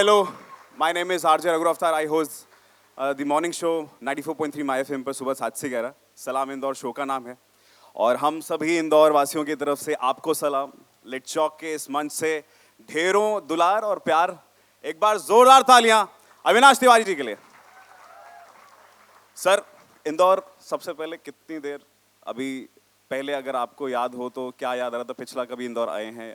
hello. My name is RJ Raghu Aftar. I host the morning show 94.3 my FM पर सुबह 7 से 11। सलाम Indore show का नाम है और हम सभी इंदौर वासियों की तरफ से आपको सलाम। लिट चौक के इस मंच से ढेरों दुलार और प्यार। एक बार जोरदार तालियां अविनाश तिवारी जी के लिए। सर, इंदौर सबसे पहले कितनी देर, अभी पहले अगर आपको याद हो तो क्या याद आ रहा था? पिछला कभी इंदौर आए हैं,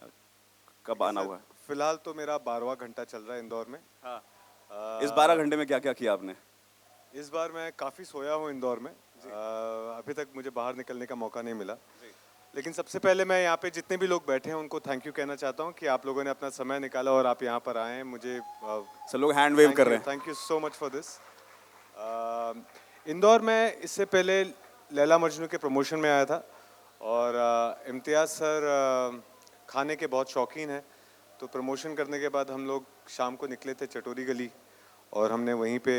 कब आना हुआ है? फिलहाल तो मेरा 12वां घंटा चल रहा है इंदौर में। हाँ। इस 12 घंटे में क्या क्या किया आपने? इस बार मैं काफ़ी सोया हूँ इंदौर में। अभी तक मुझे बाहर निकलने का मौका नहीं मिला, लेकिन सबसे पहले मैं यहाँ पे जितने भी लोग बैठे हैं उनको थैंक यू कहना चाहता हूँ कि आप लोगों ने अपना समय निकाला और आप यहाँ पर आए हैं। मुझे सब लोग हैंड वेव कर रहे हैं। Thank you so much for this. Indore में इससे पहले लैला मजनू के प्रमोशन में आया था और इम्तियाज़ सर खाने के बहुत शौकीन हैं, तो प्रमोशन करने के बाद हम लोग शाम को निकले थे चटोरी गली और हमने वहीं पे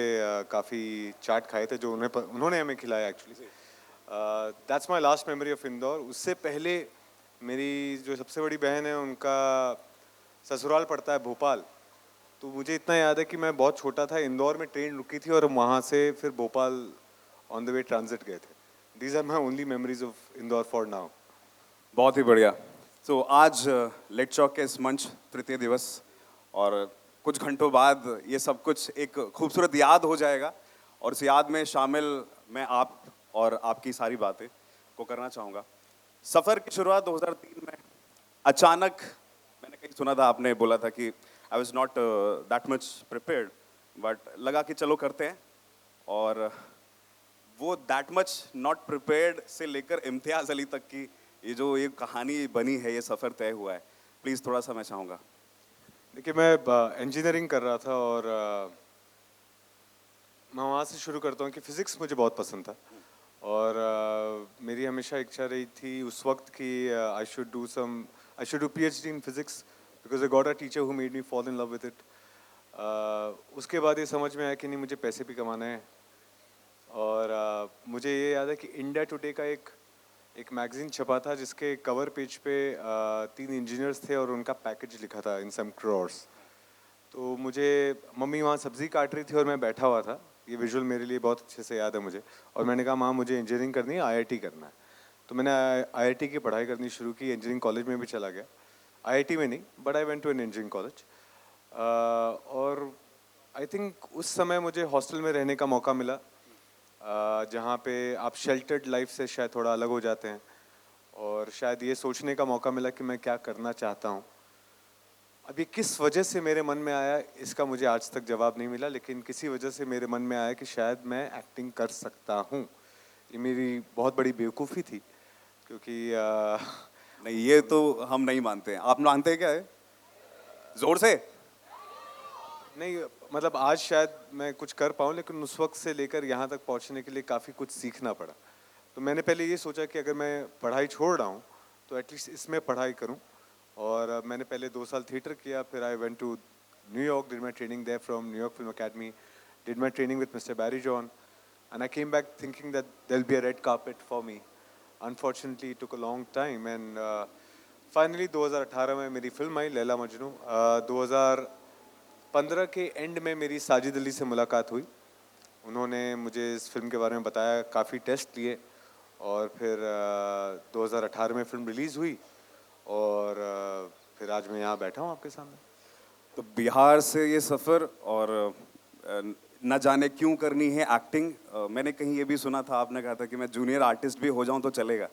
काफ़ी चाट खाए थे जो उन्होंने हमें खिलाया actually. That's my last memory of Indore. उससे पहले मेरी जो सबसे बड़ी बहन है उनका ससुराल पड़ता है भोपाल, तो मुझे इतना याद है कि मैं बहुत छोटा था, इंदौर में ट्रेन रुकी थी और वहाँ से फिर Bhopal on the way transit गए थे। These are my only memories of Indore for now. बहुत ही बढ़िया। तो आज लेट चौक के इस मंच तृतीय दिवस और कुछ घंटों बाद ये सब कुछ एक खूबसूरत याद हो जाएगा और इस याद में शामिल मैं आप और आपकी सारी बातें को करना चाहूँगा। सफ़र की शुरुआत 2003 में अचानक, मैंने कहीं सुना था, आपने बोला था कि I was not that much prepared, but लगा कि चलो करते हैं। और वो दैट मच नॉट प्रिपेयर्ड से लेकर इम्तियाज़ अली तक की ये जो ये कहानी बनी है, ये सफ़र तय हुआ है, प्लीज़ थोड़ा सा मैं चाहूँगा। देखिए, मैं इंजीनियरिंग कर रहा था और मैं वहाँ से शुरू करता हूँ कि फ़िज़िक्स मुझे बहुत पसंद था और मेरी हमेशा इच्छा रही थी उस वक्त कि I should do PhD in physics because I got a teacher who made me fall in love with it. उसके बाद ये समझ में आया कि नहीं, मुझे पैसे भी कमाने हैं और मुझे ये याद है कि इंडिया टुडे का एक मैगज़ीन छपा था जिसके कवर पेज पे 3 इंजीनियर्स थे और उनका पैकेज लिखा था इन सम क्रोर्स। तो मुझे मम्मी वहाँ सब्ज़ी काट रही थी और मैं बैठा हुआ था, ये विजुअल मेरे लिए बहुत अच्छे से याद है मुझे, और मैंने कहा माँ मुझे इंजीनियरिंग करनी है, IIT करना है। तो मैंने IIT की पढ़ाई करनी शुरू की, इंजीनियरिंग कॉलेज में भी चला गया, IIT में नहीं but I went to an engineering college. और आई थिंक उस समय मुझे हॉस्टल में रहने का मौका मिला जहाँ पे आप शेल्टर्ड लाइफ से शायद थोड़ा अलग हो जाते हैं और शायद ये सोचने का मौका मिला कि मैं क्या करना चाहता हूँ। अभी किस वजह से मेरे मन में आया इसका मुझे आज तक जवाब नहीं मिला, लेकिन किसी वजह से मेरे मन में आया कि शायद मैं एक्टिंग कर सकता हूँ। ये मेरी बहुत बड़ी बेवकूफ़ी थी क्योंकि नहीं, ये तो हम नहीं मानते हैं। आप मानते हैं क्या है? जोर से। नहीं, मतलब आज शायद मैं कुछ कर पाऊँ, लेकिन उस वक्त से लेकर यहाँ तक पहुँचने के लिए काफ़ी कुछ सीखना पड़ा। तो मैंने पहले ये सोचा कि अगर मैं पढ़ाई छोड़ रहा हूँ तो एटलीस्ट इसमें पढ़ाई करूँ, और मैंने पहले 2 साल थिएटर किया, फिर I went to New York, did my training there from New York film academy, did my training with mister Barry John, and I came back thinking that there will be a red carpet for me. Unfortunately it took a long time and finally 2018 में मेरी film आई लैला मजनू। 2015 के and में मेरी साजिद अली से मुलाकात हुई, उन्होंने मुझे इस फिल्म के बारे में बताया, काफ़ी टेस्ट लिए और फिर 2018 में फिल्म रिलीज़ हुई और फिर आज मैं यहाँ बैठा हूँ आपके सामने। तो बिहार से ये सफ़र और न जाने क्यों करनी है एक्टिंग। मैंने कहीं ये भी सुना था, आपने कहा था कि मैं जूनियर आर्टिस्ट भी हो जाऊं तो चलेगा,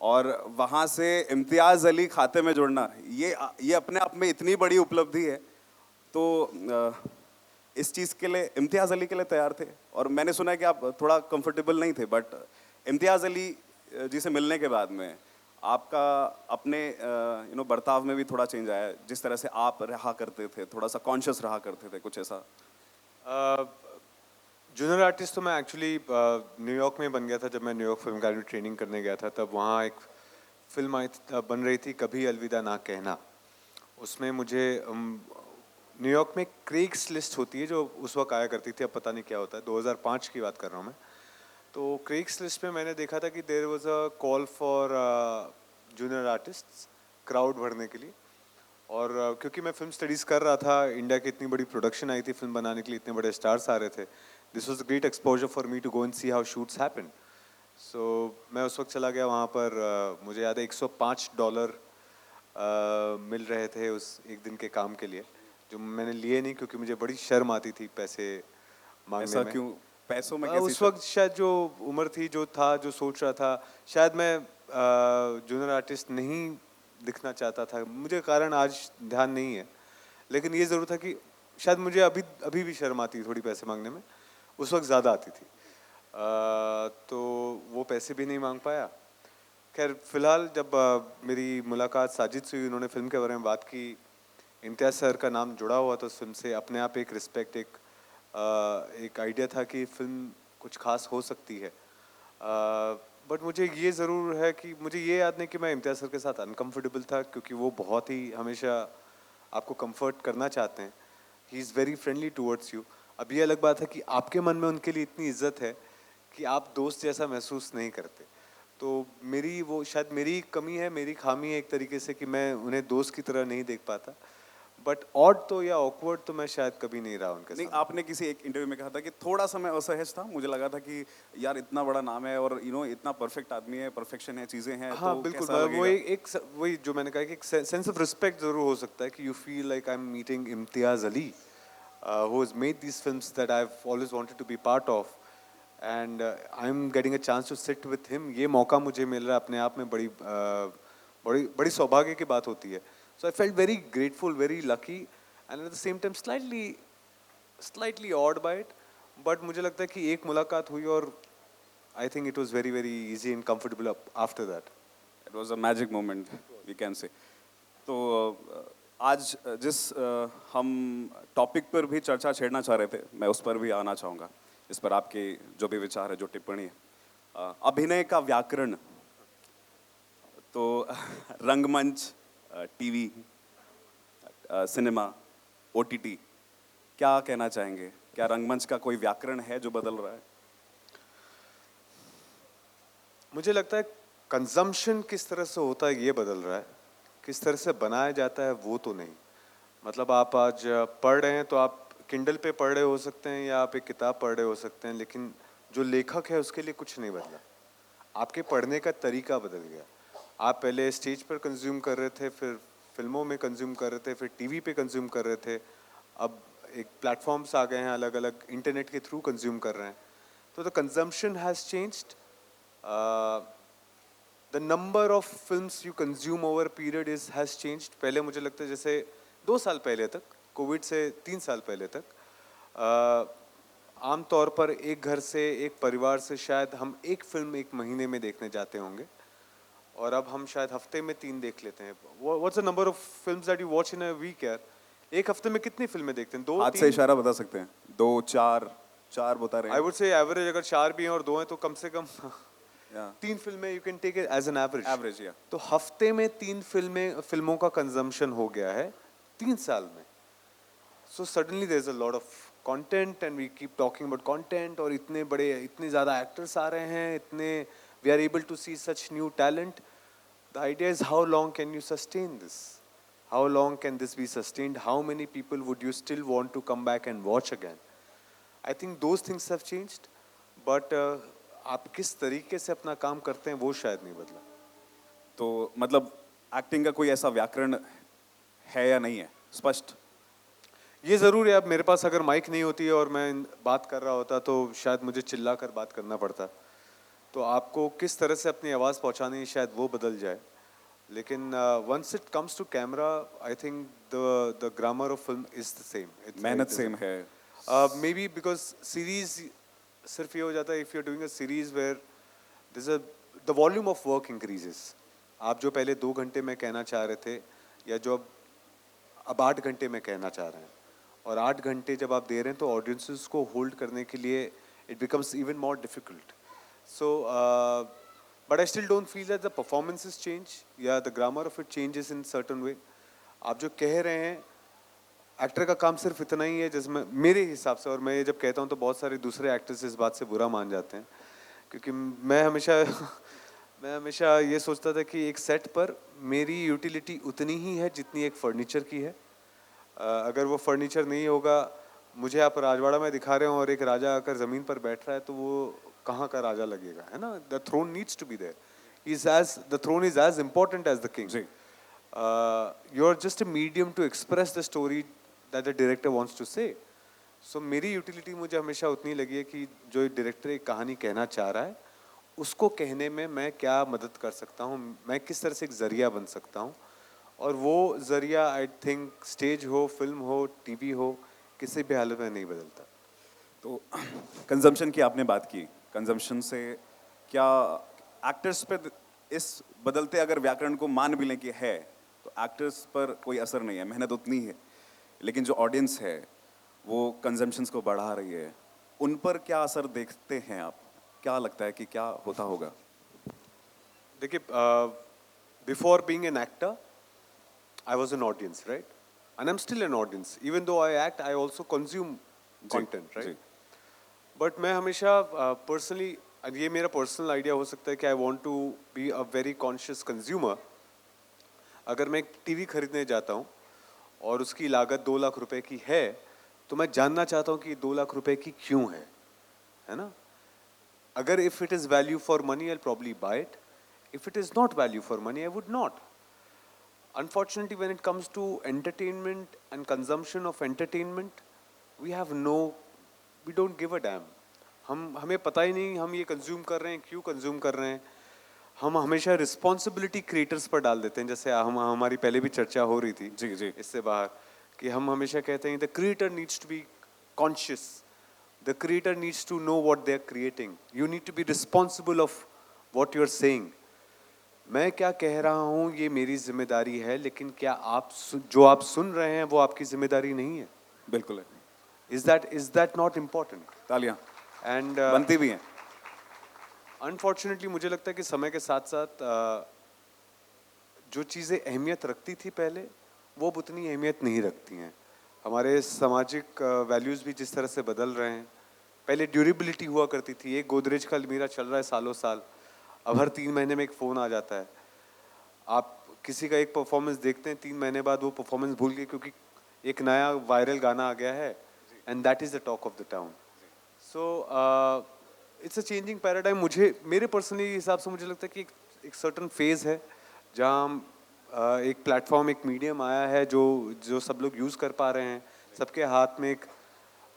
और वहाँ से इम्तियाज़ अली खाते में जुड़ना, ये अपने आप में इतनी बड़ी उपलब्धि है। तो इस चीज़ के लिए इम्तियाज़ अली के लिए तैयार थे, और मैंने सुना है कि आप थोड़ा कंफर्टेबल नहीं थे, बट इम्तियाज़ अली जी से मिलने के बाद में आपका अपने बर्ताव में भी थोड़ा चेंज आया, जिस तरह से आप रहा करते थे, थोड़ा सा कॉन्शियस रहा करते थे, कुछ ऐसा? जूनियर आर्टिस्ट तो मैं एक्चुअली न्यूयॉर्क में बन गया था जब मैं न्यूयॉर्क फिल्म अकेडमी ट्रेनिंग करने गया था। तब वहाँ एक फिल्म बन रही थी, कभी अलविदा ना कहना। उसमें मुझे न्यूयॉर्क में क्रेग्स लिस्ट होती है जो उस वक्त आया करती थी, अब पता नहीं क्या होता है, 2005 की बात कर रहा हूँ मैं। तो क्रेग्स लिस्ट में मैंने देखा था कि there was a call for junior artists, crowd भरने के लिए, और क्योंकि मैं फिल्म स्टडीज़ कर रहा था, इंडिया की इतनी बड़ी प्रोडक्शन आई थी फिल्म बनाने के लिए, इतने बड़े स्टार्स आ रहे थे, this was great exposure for me to go and see how shoots happen. So मैं उस वक्त चला गया वहाँ पर. मुझे याद है $105 मिल रहे थे उस एक दिन के काम के लिए, जो मैंने लिए नहीं क्योंकि मुझे बड़ी शर्म आती थी पैसे मांगने ऐसा में. क्यों? पैसों में कैसी उस वक्त शायद जो उम्र थी, जो था, जो सोच रहा था, शायद मैं जूनियर आर्टिस्ट नहीं दिखना चाहता था. मुझे कारण आज ध्यान नहीं है, लेकिन ये ज़रूर था कि शायद मुझे अभी अभी भी शर्म आती थोड़ी पैसे मांगने में, उस वक्त ज़्यादा आती थी. तो वो पैसे भी नहीं मांग पाया. खैर फिलहाल जब मेरी मुलाकात साजिद से हुई, उन्होंने फिल्म के बारे में बात की, इम्तियाज़ सर का नाम जुड़ा हुआ था उस फिल्म से, अपने आप एक रिस्पेक्ट, एक आइडिया था कि फिल्म कुछ खास हो सकती है. बट मुझे ये ज़रूर है कि मुझे ये याद नहीं कि मैं इम्तियाज़ सर के साथ अनकम्फर्टेबल था, क्योंकि वो बहुत ही हमेशा आपको कंफर्ट करना चाहते हैं. He is very friendly towards you. अब ये अलग बात है कि आपके मन में उनके लिए इतनी इज्जत है कि आप दोस्त जैसा महसूस नहीं करते. तो मेरी वो शायद मेरी कमी है, मेरी खामी है एक तरीके से, कि मैं उन्हें दोस्त की तरह नहीं देख पाता. बट ऑड तो या ऑकवर्ड तो मैं शायद कभी नहीं रहा उनके नहीं, साथ. आपने किसी एक इंटरव्यू में कहा था कि थोड़ा सा मैं असहज था, मुझे लगा था कि यार इतना बड़ा नाम है और इतना परफेक्ट आदमी है, परफेक्शन है, चीजें हैं, हाँ तो बिल्कुल. कैसा वो लगेगा? वही जो मैंने कहा कि एक सेंस ऑफ रिस्पेक्ट जरूर हो सकता है कि you feel like I am meeting Imtiaz Ali, who has made these films that I've always wanted to be part of, and I'm getting a chance to sit with him. ये मौका मुझे मिल रहा है, अपने आप में बड़ी बड़ी सौभाग्य की बात होती है. So I felt very grateful, very lucky, and at the same time slightly awed by it. But मुझे लगता है कि एक मुलाकात हुई और I think it was very easy and comfortable after that. It was a magic moment, we can say. तो आज जिस हम टॉपिक पर भी चर्चा छेड़ना चाह रहे थे, मैं उस पर भी आना चाहूँगा. इस पर आपके जो भी विचार है, जो टिप्पणी है. अभिनय का व्याकरण. तो रंगमंच, टीवी, सिनेमा, ओटीटी, क्या कहना चाहेंगे? क्या रंगमंच का कोई व्याकरण है जो बदल रहा है? मुझे लगता है कंजम्पशन किस तरह से होता है ये बदल रहा है, किस तरह से बनाया जाता है वो तो नहीं. मतलब आप आज पढ़ रहे हैं तो आप किंडल पे पढ़ रहे हो सकते हैं, या आप एक किताब पढ़ रहे हो सकते हैं, लेकिन जो लेखक है उसके लिए कुछ नहीं बदला. आपके पढ़ने का तरीका बदल गया. आप पहले स्टेज पर कंज्यूम कर रहे थे, फिर फिल्मों में कंज्यूम कर रहे थे, फिर टीवी पे कंज्यूम कर रहे थे, अब एक प्लेटफॉर्म्स आ गए हैं, अलग अलग इंटरनेट के थ्रू कंज्यूम कर रहे हैं. तो the consumption has changed. The number of films you consume over period has changed. पहले मुझे लगता है जैसे 2 साल पहले तक, कोविड से 3 साल पहले तक, आमतौर पर एक घर से, एक परिवार से शायद हम एक फिल्म एक महीने में देखने जाते होंगे, और अब हम शायद हफ्ते में 3 देख लेते हैं. What's the number of films that you watch in a week यार? एक हफ्ते में कितनी फिल्में देखते हैं? 2 हाथ से 3? इशारा बता सकते हैं? 2, 4, 4 बता रहे आई हैं. वुड से एवरेज अगर 4 भी हैं और 2 हैं तो कम से कम या 3 फिल्में you can take it as an average. Average, या तो हफ्ते में 3 फिल्मों का कंजम्पशन हो गया है 3 साल में. So suddenly there is a lot of content and we keep talking about content, और इतने ज़्यादा एक्टर्स आ रहे हैं, इतने we are able to see such new talent. The idea is how long can you sustain this? How long can this be sustained? How many people would you still want to come back and watch again? I think those things have changed, but आप किस तरीके से अपना काम करते हैं वो शायद नहीं बदला. तो मतलब एक्टिंग का कोई ऐसा व्याकरण है या नहीं है स्पष्ट? ये ज़रूर है. अब मेरे पास अगर माइक नहीं होती और मैं बात कर रहा होता तो शायद मुझे चिल्ला कर बात करना पड़ता. तो आपको किस तरह से अपनी आवाज़ पहुंचानी है शायद वो बदल जाए. लेकिन once it comes to camera, I think the grammar of film is the same. मेहनत सेम है. मे बी बिकॉज सीरीज सिर्फ ये हो जाता है, if you are doing a series where this the volume of work increases. आप जो पहले 2 घंटे में कहना चाह रहे थे, या जो अब 8 घंटे में कहना चाह रहे हैं, और 8 घंटे जब आप दे रहे हैं तो ऑडियंसेस को होल्ड करने के लिए it becomes even more difficult. So, but I still don't feel that the performances change, या the grammar of it changes in certain way. आप जो कह रहे हैं, एक्टर का काम सिर्फ इतना ही है जिसमें मेरे हिसाब से, और मैं ये जब कहता हूँ तो बहुत सारे दूसरे एक्टर्स इस बात से बुरा मान जाते हैं, क्योंकि मैं हमेशा मैं हमेशा ये सोचता था कि एक सेट पर मेरी यूटिलिटी उतनी ही है जितनी एक फर्नीचर की है। अगर वो फर्नीचर नहीं होगा, मुझे आप राजवाड़ा में दिखा रहे हो और एक राजा आकर ज़मीन पर बैठ रहा है, तो वो कहाँ का राजा लगेगा, है ना? The throne needs to be there, the throne is as important as the king. जी। You are just a medium to express the story that the director wants to say. So मेरी यूटिलिटी मुझे हमेशा उतनी लगी है कि जो director एक कहानी कहना चाह रहा है, उसको कहने में मैं क्या मदद कर सकता हूँ, मैं किस तरह से एक ज़रिया बन सकता हूँ। और वो ज़रिया आई थिंक स्टेज हो, फिल्म हो, टीवी हो, किसी भी हालत में नहीं बदलता। तो कंजम्पशन की आपने बात की, कंजम्पशन से क्या एक्टर्स पे इस बदलते अगर व्याकरण को मान भी लें कि है, तो एक्टर्स पर कोई असर नहीं है, मेहनत उतनी है, लेकिन जो ऑडियंस है वो कंजम्पशंस को बढ़ा रही है, उन पर क्या असर देखते हैं आप? क्या लगता है कि क्या होता होगा? देखिए, before being an actor I was an audience, right? And I am still an audience, even though I act, I also consume content, जी। राइट? बट मैं हमेशा पर्सनली, ये मेरा पर्सनल आइडिया हो सकता है कि I want to be a very conscious consumer. अगर मैं एक टीवी खरीदने जाता हूँ और उसकी लागत 2 लाख रुपए की है, तो मैं जानना चाहता हूँ कि 2 लाख रुपए की क्यों है ना? अगर if it is value for money I probably buy it, if it is not value for money I would not. Unfortunately, when it comes to entertainment and consumption of entertainment, we have no, we don't give a damn. हमें पता ही नहीं हम ये consume कर रहे हैं, क्यों consume कर रहे हैं। हम हमेशा रिस्पॉन्सिबिलिटी क्रिएटर्स पर डाल देते हैं, जैसे हमारी पहले भी चर्चा हो रही थी जी, जी। इससे बाहर, कि हम हमेशा कहते हैं the creator needs to be conscious, the creator needs to know what they are creating, you need to be responsible of what you are saying. मैं क्या कह रहा हूँ ये मेरी जिम्मेदारी है, लेकिन क्या जो आप सुन रहे हैं वो आपकी जिम्मेदारी नहीं है? बिल्कुल है। Is that not important? तालियां एंड बनती भी हैं। अनफॉर्चुनेटली मुझे लगता है कि समय के साथ साथ जो चीज़ें अहमियत रखती थी पहले, वो अब उतनी अहमियत नहीं रखती हैं। हमारे सामाजिक वैल्यूज़ भी जिस तरह से बदल रहे हैं। पहले ड्यूरेबिलिटी हुआ करती थी, एक गोदरेज का अलमीरा चल रहा है सालों साल, अब हर 3 महीने में एक फ़ोन आ जाता है। आप किसी का एक परफॉर्मेंस देखते हैं, 3 महीने बाद वो परफॉर्मेंस भूल गए क्योंकि एक नया वायरल गाना आ गया है, and that is the talk of the town. So it's a changing paradigm. मुझे मेरे पर्सनली हिसाब से मुझे लगता है कि एक सर्टन फेज़ है जहाँ एक प्लेटफॉर्म, एक मीडियम आया है जो जो सब लोग यूज़ कर पा रहे हैं, सबके हाथ में एक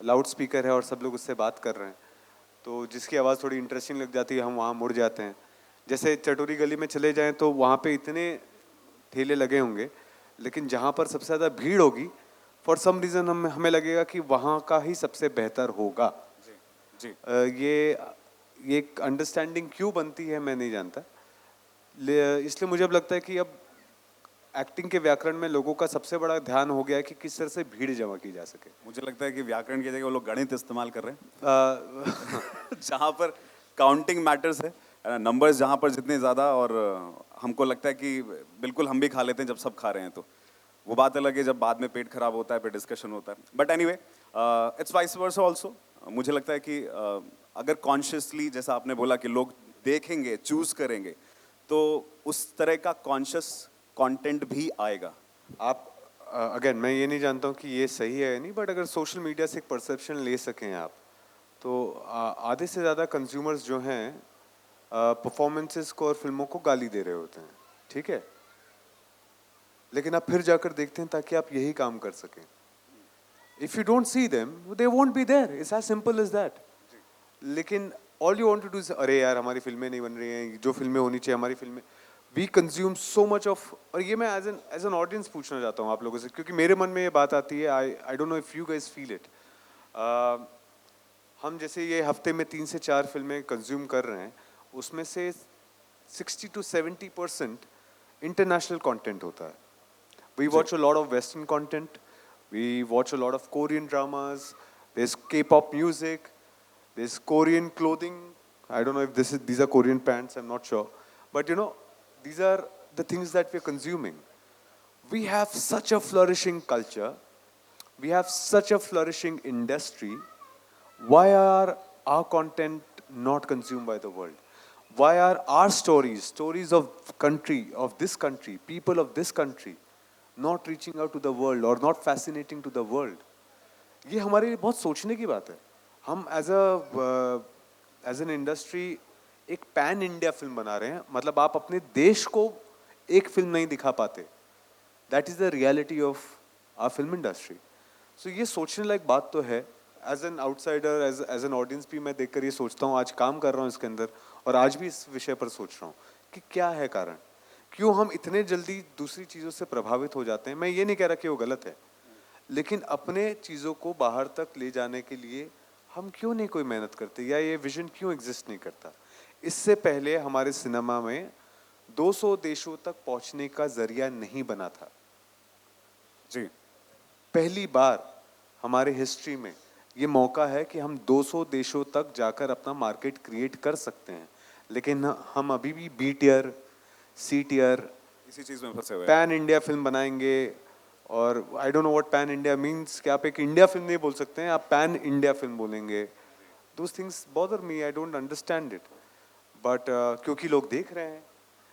लाउड स्पीकर है और सब लोग उससे बात कर रहे हैं, तो जिसकी आवाज़ थोड़ी इंटरेस्टिंग लग जाती है हम वहाँ मुड़ जाते हैं। जैसे चटोरी गली में चले जाएं तो वहाँ पे इतने ठेले लगे होंगे, लेकिन जहाँ पर सबसे ज़्यादा भीड़ होगी, फॉर सम रीज़न हमें लगेगा कि वहाँ का ही सबसे बेहतर होगा। जी। ये एक अंडरस्टैंडिंग क्यों बनती है मैं नहीं जानता, इसलिए मुझे अब लगता है कि अब एक्टिंग के व्याकरण में लोगों का सबसे बड़ा ध्यान हो गया है कि किस तरह से भीड़ जमा की जा सके। मुझे लगता है कि व्याकरण की जगह वो लोग गणित इस्तेमाल कर रहे हैं, अ, जहाँ पर काउंटिंग मैटर्स है, नंबर्स जहाँ पर जितने ज़्यादा, और हमको लगता है कि बिल्कुल हम भी खा लेते हैं जब सब खा रहे हैं, तो वो बात अलग है जब बाद में पेट खराब होता है, फिर डिस्कशन होता है। But anyway, it's vice versa also. मुझे लगता है कि अगर कॉन्शियसली, जैसा आपने बोला कि लोग देखेंगे, चूज करेंगे, तो उस तरह का कॉन्शियस कंटेंट भी आएगा। आप अगेन मैं ये नहीं जानता हूँ कि ये सही है या नहीं, बट अगर सोशल मीडिया से एक परसेप्शन ले सकें आप, तो आधे से ज़्यादा कंज्यूमर्स जो हैं परफॉर्मेंसेस को और फिल्मों को गाली दे रहे होते हैं, ठीक है, लेकिन आप फिर जाकर देखते हैं ताकि आप यही काम कर सकें। If you don't see them they won't be there, it's as simple as that. लेकिन all you want to do is, अरे यार हमारी फिल्में नहीं बन रही हैं, जो फिल्में होनी चाहिए हमारी फिल्में, we consume so much of. और ये मैं एज एन ऑडियंस पूछना चाहता हूँ आप लोगों से, क्योंकि मेरे मन में ये बात आती है, आई don't know if you guys feel it. हम जैसे ये हफ्ते में 3 से 4 फिल्में कंज्यूम कर रहे हैं, उसमें से 60 to 70% इंटरनेशनल कंटेंट होता है। We watch a lot of Western content. We watch a lot of Korean dramas. There's K-pop music. There's Korean clothing. I don't know if these are Korean pants. I'm not sure. But you know, these are the things that we're consuming. We have such a flourishing culture. We have such a flourishing industry. Why are our content not consumed by the world? why are our stories of this country, people of this country, not reaching out to the world or not fascinating to the world? ये हमारे लिए बहुत सोचने की बात है. हम as an industry एक पैन इंडिया फिल्म बना रहे हैं. मतलब आप अपने देश को एक फिल्म नहीं दिखा पाते. That is the reality of our film industry. So ये सोचने लायक बात तो है. As an outsider, as an audience भी मैं देखकर ये सोचता हूँ. आज काम कर रहा हूँ इसके अंदर और आज भी इस विषय पर सोच रहा हूँ कि क्या है कारण, क्यों हम इतने जल्दी दूसरी चीज़ों से प्रभावित हो जाते हैं. मैं ये नहीं कह रहा कि वो गलत है, लेकिन अपने चीज़ों को बाहर तक ले जाने के लिए हम क्यों नहीं कोई मेहनत करते, या ये विजन क्यों एग्जिस्ट नहीं करता. इससे पहले हमारे सिनेमा में 200 देशों तक पहुंचने का जरिया नहीं बना था. जी. पहली बार हमारे हिस्ट्री में ये मौका है कि हम 200 देशों तक जाकर अपना मार्केट क्रिएट कर सकते हैं. लेकिन हम अभी भी बी टियर, सी टियर, इसी चीज में फंसे हुए हैं. पैन इंडिया फिल्म बनाएंगे. और आई don't know what pan India means, कि आप एक इंडिया फिल्म नहीं बोल सकते हैं, आप पैन इंडिया फिल्म बोलेंगे. Those things bother me, I don't understand it. But क्योंकि लोग देख रहे हैं,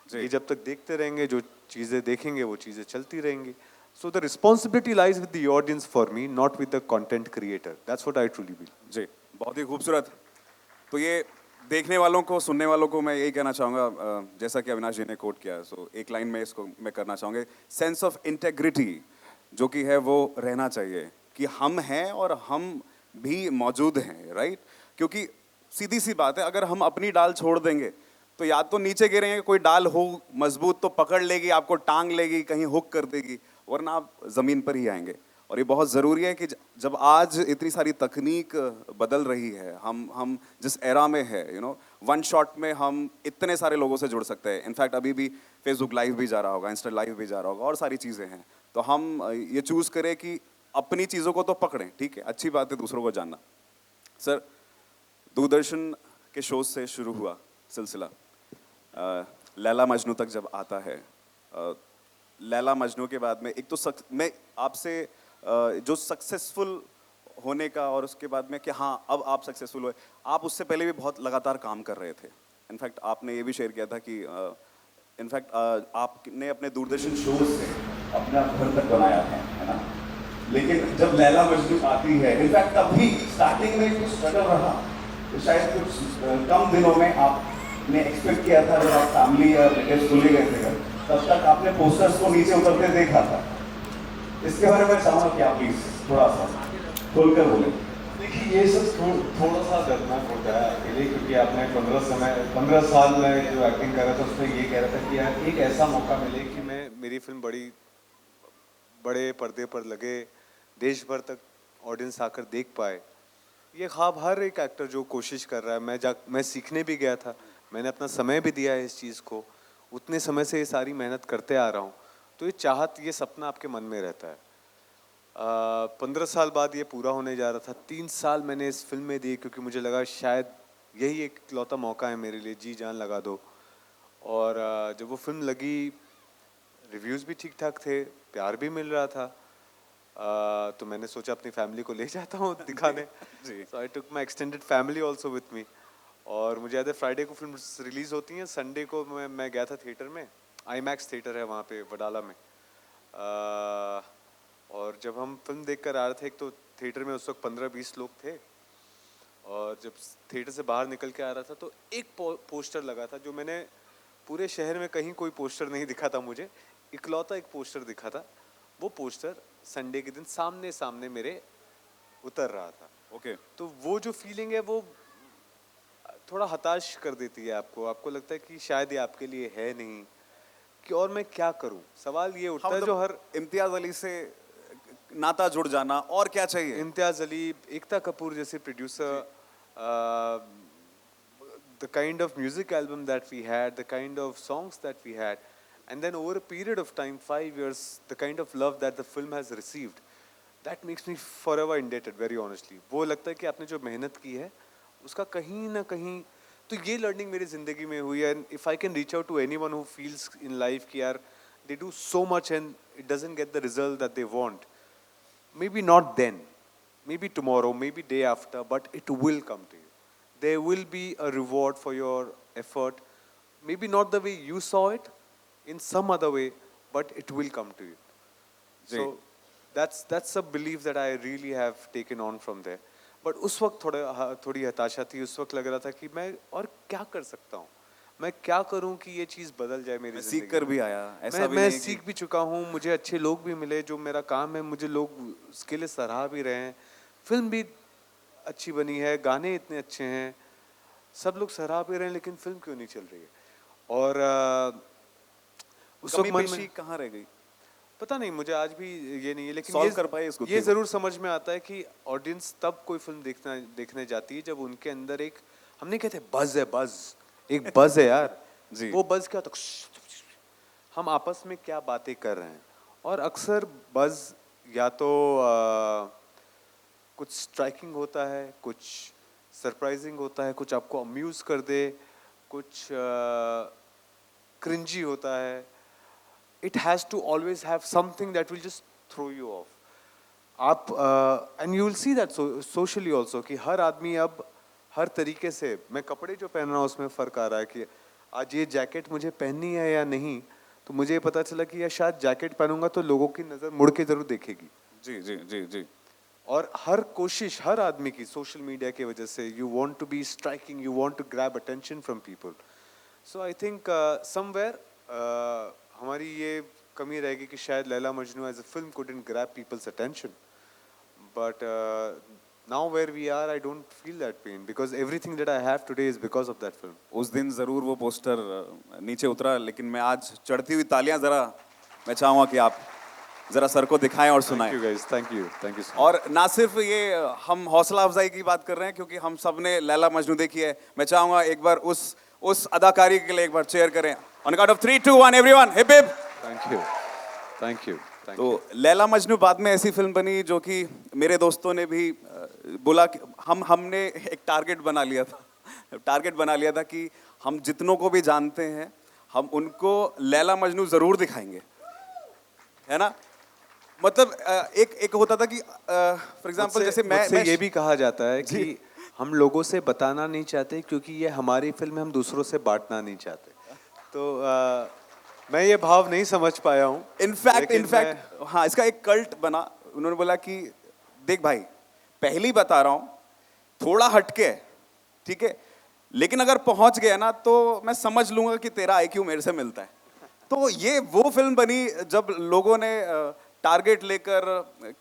ये जब तक देखते रहेंगे, जो चीज़ें देखेंगे वो चीज़ें चलती रहेंगी. So the responsibility lies with the audience for me, not with the content creator. That's what I truly believe. जी, बहुत ही खूबसूरत. तो ये देखने वालों को, सुनने वालों को मैं यही कहना चाहूँगा, जैसा कि अविनाश जी ने कोट किया, सो एक लाइन में इसको मैं करना चाहूँगा. सेंस ऑफ इंटेग्रिटी जो कि है वो रहना चाहिए, कि हम हैं और हम भी मौजूद हैं, राइट. क्योंकि सीधी सी बात है, अगर हम अपनी डाल छोड़ देंगे तो या तो नीचे गिरेंगे, कोई डाल हो मजबूत तो पकड़ लेगी, आपको टांग लेगी, कहीं हुक कर देगी, वरना आप ज़मीन पर ही आएंगे. और ये बहुत ज़रूरी है कि जब आज इतनी सारी तकनीक बदल रही है, हम जिस एरा में है, वन शॉट में हम इतने सारे लोगों से जुड़ सकते हैं. इनफैक्ट अभी भी फेसबुक लाइव भी जा रहा होगा, इंस्टा लाइव भी जा रहा होगा, और सारी चीज़ें हैं. तो हम ये चूज़ करें कि अपनी चीज़ों को तो पकड़ें, ठीक है, अच्छी बात है दूसरों को जानना. सर, दूरदर्शन के शोज से शुरू हुआ सिलसिला, लैला मजनू तक जब आता है, लैला मजनू के बाद में एक तो मैं आपसे जो सक्सेसफुल होने का, और उसके बाद में कि हाँ अब आप सक्सेसफुल हुए, आप उससे पहले भी बहुत लगातार काम कर रहे थे. इनफैक्ट आपने ये भी शेयर किया था कि इनफैक्ट आपने अपने दूरदर्शन शो से अपना घर तक बनाया है ना. लेकिन जब लैला मजनू आती है, इनफैक्ट तभी स्टार्टिंग में कुछ स्ट्रगल रहा, तो शायद कुछ कम दिनों में आपने एक्सपेक्ट किया था, जब आप फैमिली या रिलेटिव्स को ले गए थे घर, तब तक आपने पोस्टर्स को नीचे उतरते देखा था. इसके बारे में चाहूँगा कि आप प्लीज थोड़ा सा खोलकर बोले. देखिए, ये सब थोड़ा सा दर्दनाक होता है अकेले, क्योंकि आपने 15 साल में जो एक्टिंग कर रहा था उसमें ये कह रहा था कि यार एक ऐसा मौका मिले कि मैं मेरी फिल्म बड़े पर्दे पर लगे, देश भर तक ऑडियंस आकर देख पाए. ये ख्वाब हर एक एक्टर जो कोशिश कर रहा है. मैं सीखने भी गया था, मैंने अपना समय भी दिया है इस चीज़ को, उतने समय से ये सारी मेहनत करते आ रहा हूँ. तो ये चाहत, ये सपना आपके मन में रहता है. 15 साल बाद ये पूरा होने जा रहा था. 3 साल मैंने इस फिल्म में दिए, क्योंकि मुझे लगा शायद यही एक इकलौता मौका है मेरे लिए, जी जान लगा दो. और जब वो फिल्म लगी, रिव्यूज़ भी ठीक ठाक थे, प्यार भी मिल रहा था, तो मैंने सोचा अपनी फैमिली को ले जाता हूँ दिखाने. So I took my extended family also with me. और मुझे याद है फ्राइडे को फिल्म रिलीज़ होती हैं, संडे को मैं गया था थिएटर में. IMAX थिएटर है वहाँ पे वडाला में. और जब हम फिल्म देख कर आ रहे थे, एक तो थिएटर में उस वक्त 15-20 लोग थे, और जब थिएटर से बाहर निकल के आ रहा था तो एक पोस्टर लगा था, जो मैंने पूरे शहर में कहीं कोई पोस्टर नहीं दिखा था मुझे, इकलौता एक पोस्टर दिखा था. वो पोस्टर संडे के दिन सामने सामने मेरे उतर रहा था. ओके. तो वो जो फीलिंग है वो थोड़ा हताश कर देती है आपको लगता है कि शायद ये आपके लिए है नहीं, कि और मैं क्या करूं. सवाल ये उठता है जो हर इम्तियाज अली से नाता जुड़ जाना, और क्या चाहिए. इम्तियाज अली, एकता कपूर जैसे producer, the kind of music album that we had, the kind of songs that we had, and then over a period of time, 5 years, the kind of love that the film has received, that makes me forever indebted, very honestly. वो लगता है कि आपने जो मेहनत की है उसका कहीं ना कहीं, तो ये लर्निंग मेरी ज़िंदगी में हुई है. And if I can reach out to anyone who feels in life कि यार they do so much and it doesn't get the result that they want, maybe not then, maybe tomorrow, maybe day after, but it will come to you. There will be a reward for your effort. maybe not the way you saw it, in some other way, but it will come to you. जी. So that's a belief that I really have taken on from there. But उस वक्त थोड़ी हताशा थी. उस वक्त लग रहा था कि मैं और क्या कर सकता हूँ, मैं क्या करूँ कि ये चीज़ बदल जाए मेरी मैं जिंदगी सीख कर में. भी आया, ऐसा भी मैं नहीं कि सीख भी चुका हूँ, मुझे अच्छे लोग भी मिले जो मेरा काम है, मुझे लोग उसके लिए सराह भी रहे हैं. फिल्म भी अच्छी बनी है, गाने इतने अच्छे हैं, सब लोग सराह भी रहे हैं, लेकिन फिल्म क्यों नहीं चल रही है. और उस वक्त कमी मन पेशी में कहाँ रह गई? पता नहीं, मुझे आज भी ये नहीं है, लेकिन Solve कर पाए इस गुत्थी ये को? जरूर समझ में आता है कि ऑडियंस तब कोई फिल्म देखने जाती है जब उनके अंदर एक, हम नहीं कहते बज है, बज, एक बज है यार. जी. वो बज क्या होता है, हम आपस में क्या बातें कर रहे हैं. और अक्सर बज या तो कुछ स्ट्राइकिंग होता है, कुछ सरप्राइजिंग होता है, कुछ आपको अम्यूज कर दे, कुछ क्रिंजी होता है. It has to always have something that will just throw you off. आप and you will see that socially also कि हर आदमी अब हर तरीके से, मैं कपड़े जो पहन रहा हूँ उसमें फ़र्क आ रहा है कि आज ये जैकेट मुझे पहननी है या नहीं. तो मुझे ये पता चला कि यार शायद जैकेट पहनूंगा तो लोगों की नज़र मुड़ के ज़रूर देखेगी. जी जी जी जी. और हर कोशिश हर आदमी की सोशल मीडिया की वजह से, you want to be striking, you want to grab attention from people. So I think somewhere हमारी ये कमी रहेगी कि शायद Laila Majnu as a film couldn't grab people's attention. But now where we are, I don't feel that pain because everything that I have today is because of that film. उस दिन जरूर वो पोस्टर नीचे उतरा, लेकिन मैं आज चढ़ती हुई तालियां जरा मैं चाहूंगा कि आप जरा सर को दिखाएं और सुनाएं. Thank you guys, thank you so much. और ना सिर्फ ये हम हौसला अफजाई की बात कर रहे हैं क्योंकि हम सब ने लैला मजनू देखी है. मैं चाहूंगा एक बार उस अदाकारी के लिए एक बार चेयर करें. On count of 3 2 1 everyone hip hip. Thank you, thank you, thank तो you. लैला मजनू बाद में ऐसी फिल्म बनी जो कि मेरे दोस्तों ने भी बोला कि हमने एक टारगेट बना लिया था कि हम जितनों को भी जानते हैं हम उनको लैला मजनू जरूर दिखाएंगे, है ना. मतलब एक होता था कि फॉर एग्जांपल जैसे मैं ये भी कहा जाता है कि हम लोगों से बताना नहीं चाहते क्योंकि ये हमारी फिल्म है, हम दूसरों से बांटना नहीं चाहते. तो मैं ये भाव नहीं समझ पाया हूँ. इनफैक्ट हाँ, इसका एक कल्ट बना. उन्होंने बोला कि देख भाई, पहली बता रहा हूँ, थोड़ा हटके है, ठीक है, लेकिन अगर पहुंच गया ना तो मैं समझ लूंगा कि तेरा आईक्यू मेरे से मिलता है. तो ये वो फिल्म बनी जब लोगों ने टारगेट लेकर,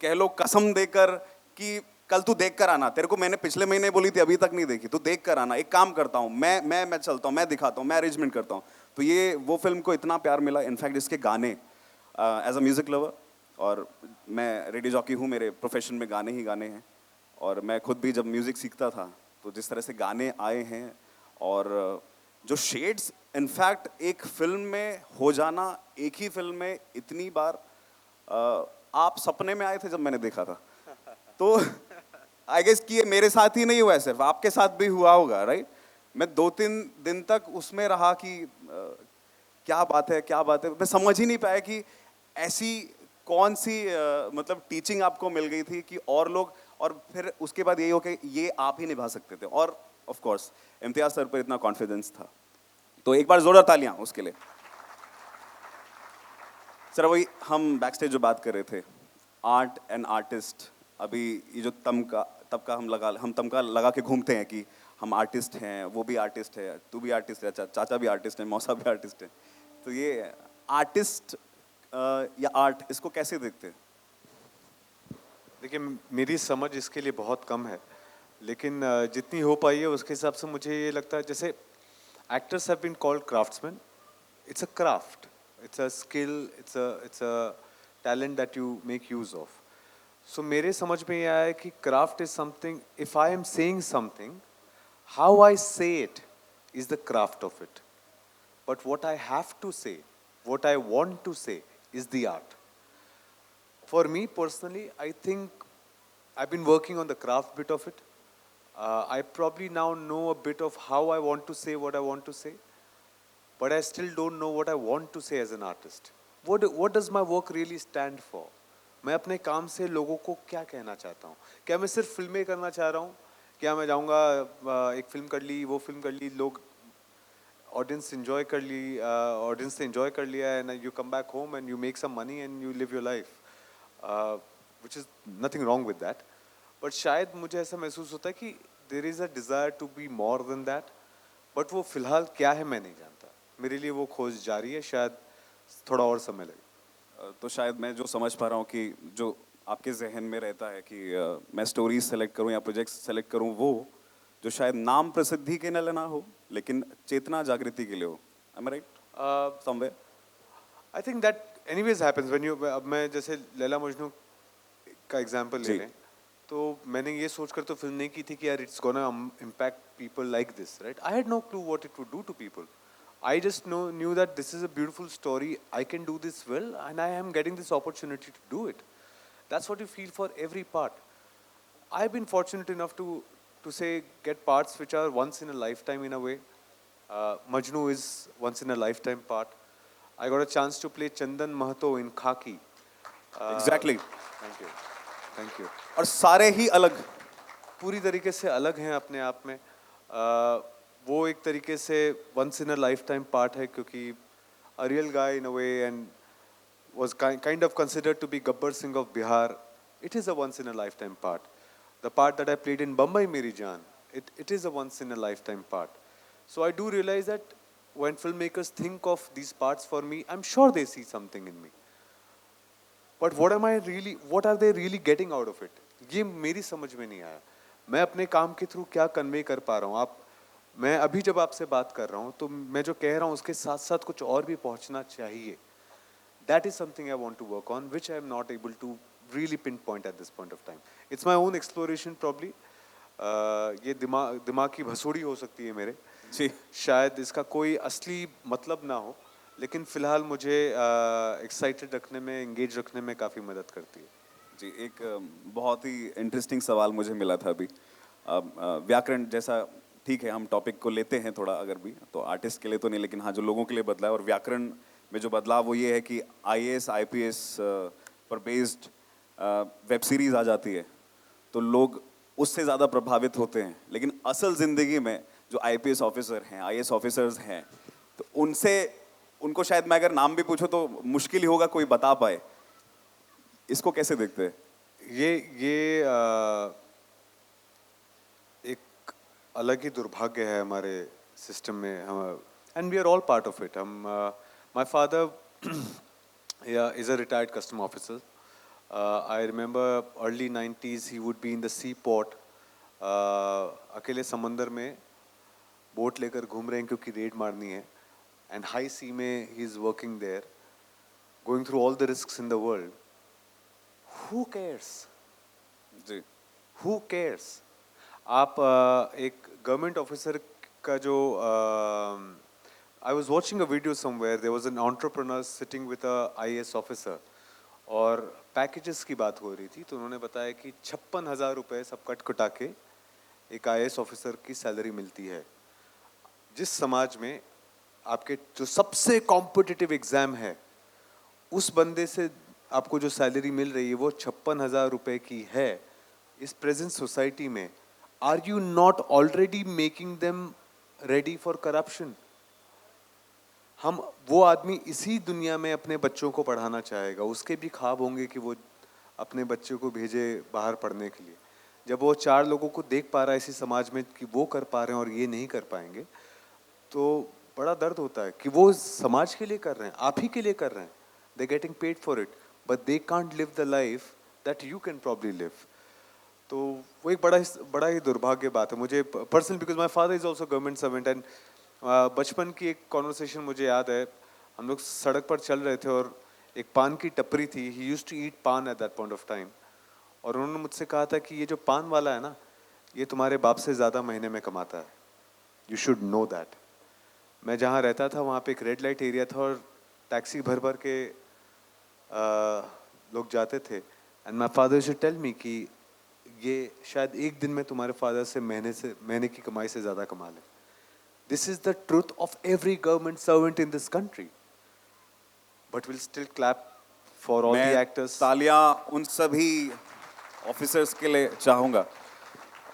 कह लो कसम देकर कि कल तू देख कर आना, तेरे को मैंने पिछले महीने बोली थी अभी तक नहीं देखी, तू देख कर आना, एक काम करता हूँ मैं चलता हूँ, मैं दिखाता हूँ, मैं अरेंजमेंट करता हूँ. तो ये वो फिल्म को इतना प्यार मिला. इनफैक्ट इसके गाने, एज अ म्यूजिक लवर, और मैं रेडियो जॉकी हूँ, मेरे प्रोफेशन में गाने ही गाने हैं, और मैं खुद भी जब म्यूजिक सीखता था तो जिस तरह से गाने आए हैं और जो शेड्स इनफैक्ट एक फिल्म में हो जाना, एक ही फिल्म में इतनी बार, आप सपने में आए थे जब मैंने देखा था. तो आई गेस कि ये मेरे साथ ही नहीं हुआ है, सिर्फ आपके साथ भी हुआ होगा, राइट. मैं 2-3 दिन तक उसमें रहा कि क्या बात है. मैं समझ ही नहीं पाया कि ऐसी कौन सी मतलब टीचिंग आपको मिल गई थी कि और लोग, और फिर उसके बाद यही हो कि ये आप ही निभा सकते थे. और ऑफ कोर्स इम्तियाज सर पर इतना कॉन्फिडेंस था. तो एक बार जोरदार तालियां उसके लिए. सर वही हम बैक स्टेज जो बात कर रहे थे, आर्ट एंड आर्टिस्ट, अभी ये जो तब का हम तमका लगा के घूमते हैं कि हम आर्टिस्ट हैं, वो भी आर्टिस्ट है, तू भी आर्टिस्ट है, चाचा भी आर्टिस्ट है, मौसा भी आर्टिस्ट है. तो ये आर्टिस्ट या आर्ट, इसको कैसे देखते हैं? देखिए, मेरी समझ इसके लिए बहुत कम है, लेकिन जितनी हो पाई है उसके हिसाब से मुझे ये लगता है, जैसे actors have been called craftsman. It's a craft, it's a skill, it's a talent that you make use of. So मेरे समझ में ये आया है कि craft is something, if I am saying something, how I say it is the craft of it. But what I have to say, what I want to say is the art. For me personally, I think I've been working on the craft bit of it. I probably now know a bit of how I want to say what I want to say, but I still don't know what I want to say as an artist. What does my work really stand for? मैं अपने काम से लोगों को क्या कहना चाहता हूँ? क्या मैं सिर्फ फिल्में करना चाह रहा हूँ? क्या मैं जाऊँगा एक फिल्म कर ली, वो फिल्म कर ली, लोग ऑडियंस एंजॉय कर ली, ऑडियंस ने एंजॉय कर लिया and you come back home and you make some money and you live your life, which is nothing wrong with that. But शायद मुझे ऐसा महसूस होता है कि there is a desire to be more than that, but वो फिलहाल क्या है मैं नहीं जानता. मेरे लिए वो खोज जारी है, शायद थोड़ा और समय लगे. तो शायद मैं जो समझ पा रहा हूँ कि जो आपके जहन में रहता है कि मैं स्टोरीज सेलेक्ट करूँ या प्रोजेक्ट्स सेलेक्ट करूँ, वो जो शायद नाम प्रसिद्धि के लिए ना हो लेकिन चेतना जागृति के लिए हो. Am I right? Somewhere? I think that anyways happens when you, अब मैं जैसे लैला मजनू का एग्जांपल ले जी. लें, तो मैंने ये सोचकर तो फिल्म नहीं की थी कि यार it's gonna impact people like this, right. I had no clue what it would do to people. I just knew that this is a beautiful story, I can do this well and I am getting this opportunity to do it. That's what you feel for every part. I've been fortunate enough to say get parts which are once in a lifetime in a way. Majnu is once in a lifetime part. I got a chance to play Chandan Mahato in Khaki. Exactly. Thank you. Thank you. और सारे ही अलग. पूरी तरीके से अलग हैं अपने आप में. वो एक तरीके से once in a lifetime part है क्योंकि a real guy in a way and was kind of considered to be Gabbar Singh of Bihar. It is a once in a lifetime part. The part that I played in Bombay Meri Jaan, it is a once in a lifetime part. So I do realize that when filmmakers think of these parts for me, I'm sure they see something in me. But what are they really getting out of it? ये मेरी समझ में नहीं आया. मैं अपने काम के थ्रू क्या कन्वे कर पा रहा हूँ. मैं अभी जब आपसे बात कर रहा हूँ तो मैं जो कह रहा हूँ उसके साथ साथ कुछ और भी पहुँचना चाहिए. That is something I want to work on, which I am not able to really pinpoint at this point of time. It's my own exploration probably. ये दिमाग की भसोड़ी हो सकती है मेरे. जी. शायद इसका कोई असली मतलब ना हो, लेकिन फिलहाल मुझे एक्साइटेड रखने में, एंगेज रखने में काफ़ी मदद करती है. जी, एक बहुत ही इंटरेस्टिंग सवाल मुझे मिला था अभी. व्याकरण जैसा, ठीक है हम टॉपिक को लेते हैं थोड़ा अगर भी, तो आर्टिस्ट के लिए तो नहीं लेकिन हाँ जो लोगों के लिए बदला है, और व्याकरण में जो बदलाव वो ये है कि IAS IPS पर बेस्ड वेब सीरीज आ जाती है तो लोग उससे ज़्यादा प्रभावित होते हैं, लेकिन असल ज़िंदगी में जो IPS ऑफिसर हैं, IAS ऑफिसर्स हैं, तो उनको शायद मैं अगर नाम भी पूछूं तो मुश्किल ही होगा कोई बता पाए. इसको कैसे देखते हैं? ये एक अलग ही दुर्भाग्य है हमारे सिस्टम में. हम and we are all part of it. My father is a retired custom officer. I remember early 90s he would be in the seaport, अकेले समंदर में बोट लेकर घूम रहे हैं क्योंकि रेड मारनी है, and high sea में he is working there, going through all the risks in the world. Who cares? Ji. Who cares? आप एक गवर्नमेंट ऑफिसर का जो I was watching a video somewhere, there was an entrepreneur sitting with a IAS officer और packages की बात हो रही थी, तो उन्होंने बताया कि 56,000 रुपये सब कट कटा के एक IAS ऑफिसर की सैलरी मिलती है. जिस समाज में आपके जो सबसे कॉम्पिटिटिव एग्जाम है उस बंदे से आपको जो सैलरी मिल रही है वो 56,000 रुपये की है, इस प्रेजेंट सोसाइटी में are you not already making them ready for corruption? हम वो आदमी इसी दुनिया में अपने बच्चों को पढ़ाना चाहेगा, उसके भी ख्वाब होंगे कि वो अपने बच्चों को भेजे बाहर पढ़ने के लिए. जब वो 4 लोगों को देख पा रहा है इसी समाज में कि वो कर पा रहे हैं और ये नहीं कर पाएंगे, तो बड़ा दर्द होता है कि वो समाज के लिए कर रहे हैं, आप ही के लिए कर रहे हैं. They getting paid for it but they can't live the life that you can probably live. तो वो एक बड़ा ही दुर्भाग्य बात है मुझे personally, because my father is also government servant. And बचपन की एक कॉन्वर्सेशन मुझे याद है. हम लोग सड़क पर चल रहे थे और एक पान की टपरी थी. ही यूज्ड टू ईट पान at that point of time. और उन्होंने मुझसे कहा था कि ये जो पान वाला है ना, ये तुम्हारे बाप से ज़्यादा महीने में कमाता है, यू शुड नो दैट. मैं जहाँ रहता था वहाँ पे एक रेड लाइट एरिया था और टैक्सी भर भर के लोग जाते थे. And my father should tell me कि ये शायद एक दिन में तुम्हारे फादर से महीने की कमाई से ज़्यादा कमा ले. This is the truth of every government servant in this country. But we'll still clap for all the actors. तालियां उन सभी ऑफिसर्स के लिए चाहूँगा.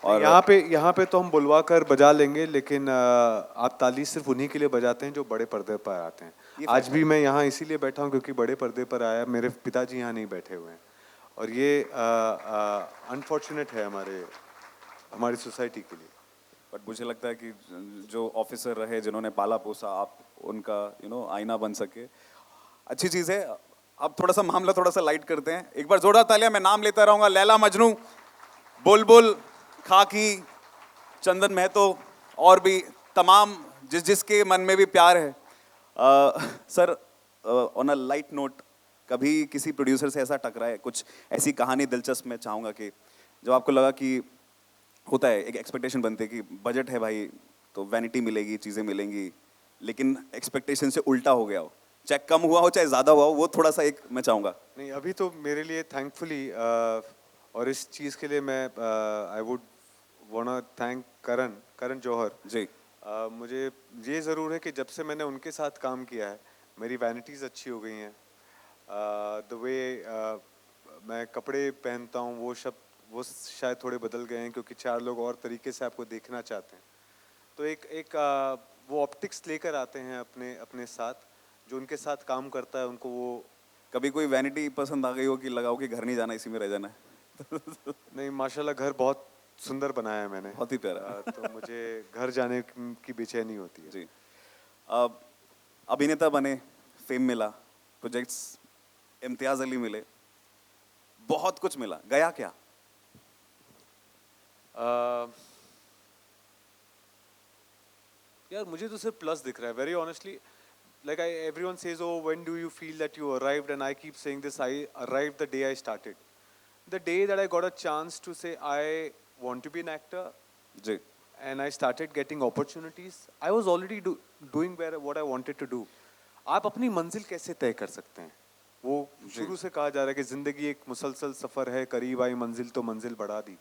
और यहाँ पे तो हम बुलवा कर बजा लेंगे, लेकिन आप ताली सिर्फ उन्हीं के लिए बजाते हैं जो बड़े पर्दे पर आते हैं। आज भी मैं यहाँ इसीलिए बैठा हूँ क्योंकि बड़े पर्दे पर आया, मेरे पिताजी यहाँ नहीं बैठे हुए हैं, और ये अनफॉर्चुनेट है हमारी सोसाइटी के लिए। बट मुझे लगता है कि जो ऑफिसर रहे, जिन्होंने पाला पोसा, आप उनका आईना बन सके, अच्छी चीज़ है। अब थोड़ा सा मामला थोड़ा सा लाइट करते हैं। एक बार जोरदार तालियां, मैं नाम लेता रहूंगा। लैला मजनू, बुलबुल, खाकी, चंदन महतो और भी तमाम जिसके मन में भी प्यार है। Sir, on a light note, कभी किसी प्रोड्यूसर से ऐसा टकराए, कुछ ऐसी कहानी दिलचस्प मैं चाहूँगा कि जब आपको लगा कि होता है, एक एक्सपेक्टेशन बनती है कि बजट है भाई तो वैनिटी मिलेगी, चीज़ें मिलेंगी, लेकिन एक्सपेक्टेशन से उल्टा हो गया हो, चाहे कम हुआ हो चाहे ज़्यादा हुआ हो, वो थोड़ा सा एक मैं चाहूँगा। नहीं, अभी तो मेरे लिए थैंकफुली, और इस चीज़ के लिए मैं I would want thank Karan Johar जी। मुझे ये ज़रूर है कि जब से मैंने उनके साथ काम किया है, मेरी वैनिटीज़ अच्छी हो गई हैं। द वे मैं कपड़े पहनता हूँ, वो शायद थोड़े बदल गए हैं क्योंकि 4 लोग और तरीके से आपको देखना चाहते हैं। तो एक वो ऑप्टिक्स लेकर आते हैं अपने साथ, जो उनके साथ काम करता है उनको वो। कभी कोई वैनिटी पसंद आ गई हो कि लगा हो कि घर नहीं जाना, इसी में रह जाना है? नहीं, माशाल्लाह घर बहुत सुंदर बनाया है मैंने, बहुत ही प्यारा। तो मुझे घर जाने की बेचैनी होती है। जी। अब अभिनेता बने, फेम मिला, प्रोजेक्ट्स, इम्तियाज अली मिले, बहुत कुछ मिला, गया क्या? यार मुझे तो सिर्फ प्लस दिख रहा है, very honestly. Like everyone says, oh, when do you feel that you arrived? And I keep saying this, I arrived the day I started. The day that I got a chance to say I want to be an actor, जी। and I started getting opportunities, I was already doing what I wanted to do. आप अपनी मंजिल कैसे तय कर सकते हैं? वो शुरू से कहा जा रहा है कि जिंदगी एक मुसलसल सफर है, करीब आई मंजिल तो मंजिल बढ़ा दी।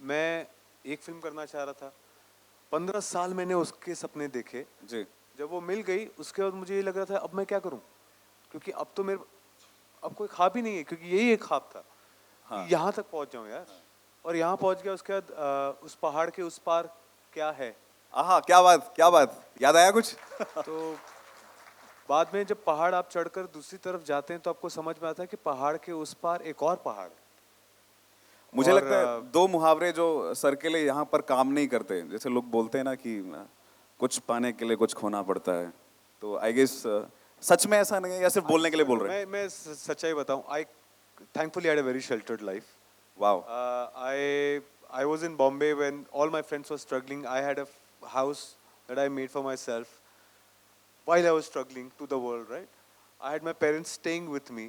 मैं एक फिल्म करना चाह रहा था, 15 साल मैंने उसके सपने देखे। जी। जब वो मिल गई उसके बाद मुझे ये लग रहा था अब मैं क्या करूं, क्योंकि अब तो अब कोई ख्वाब ही नहीं है, क्योंकि यही एक ख्वाब था। हाँ। यहाँ तक पहुंच जाऊं यार। और यहाँ पहुंच गया, उसके बाद उस पहाड़ के उस पार क्या है। आहा, क्या बात, याद आया कुछ? तो बाद में जब पहाड़ आप चढ़कर दूसरी तरफ जाते हैं तो आपको समझ में आता है कि पहाड़ के उस पार एक और पहाड़ है। मुझे लगता है 2 मुहावरे जो सर के लिए यहाँ पर काम नहीं करते, जैसे लोग बोलते हैं ना कि कुछ पाने के लिए कुछ खोना पड़ता है, तो आई गेस सच में ऐसा नहीं है या सिर्फ बोलने के लिए बोल रहे हैं? मैं सच्चाई बताऊं, I thankfully had a very sheltered life. Wow. I was in Bombay when all my friends were struggling. I had a house that I made for myself while I was struggling to the world, right? I had my parents staying with me.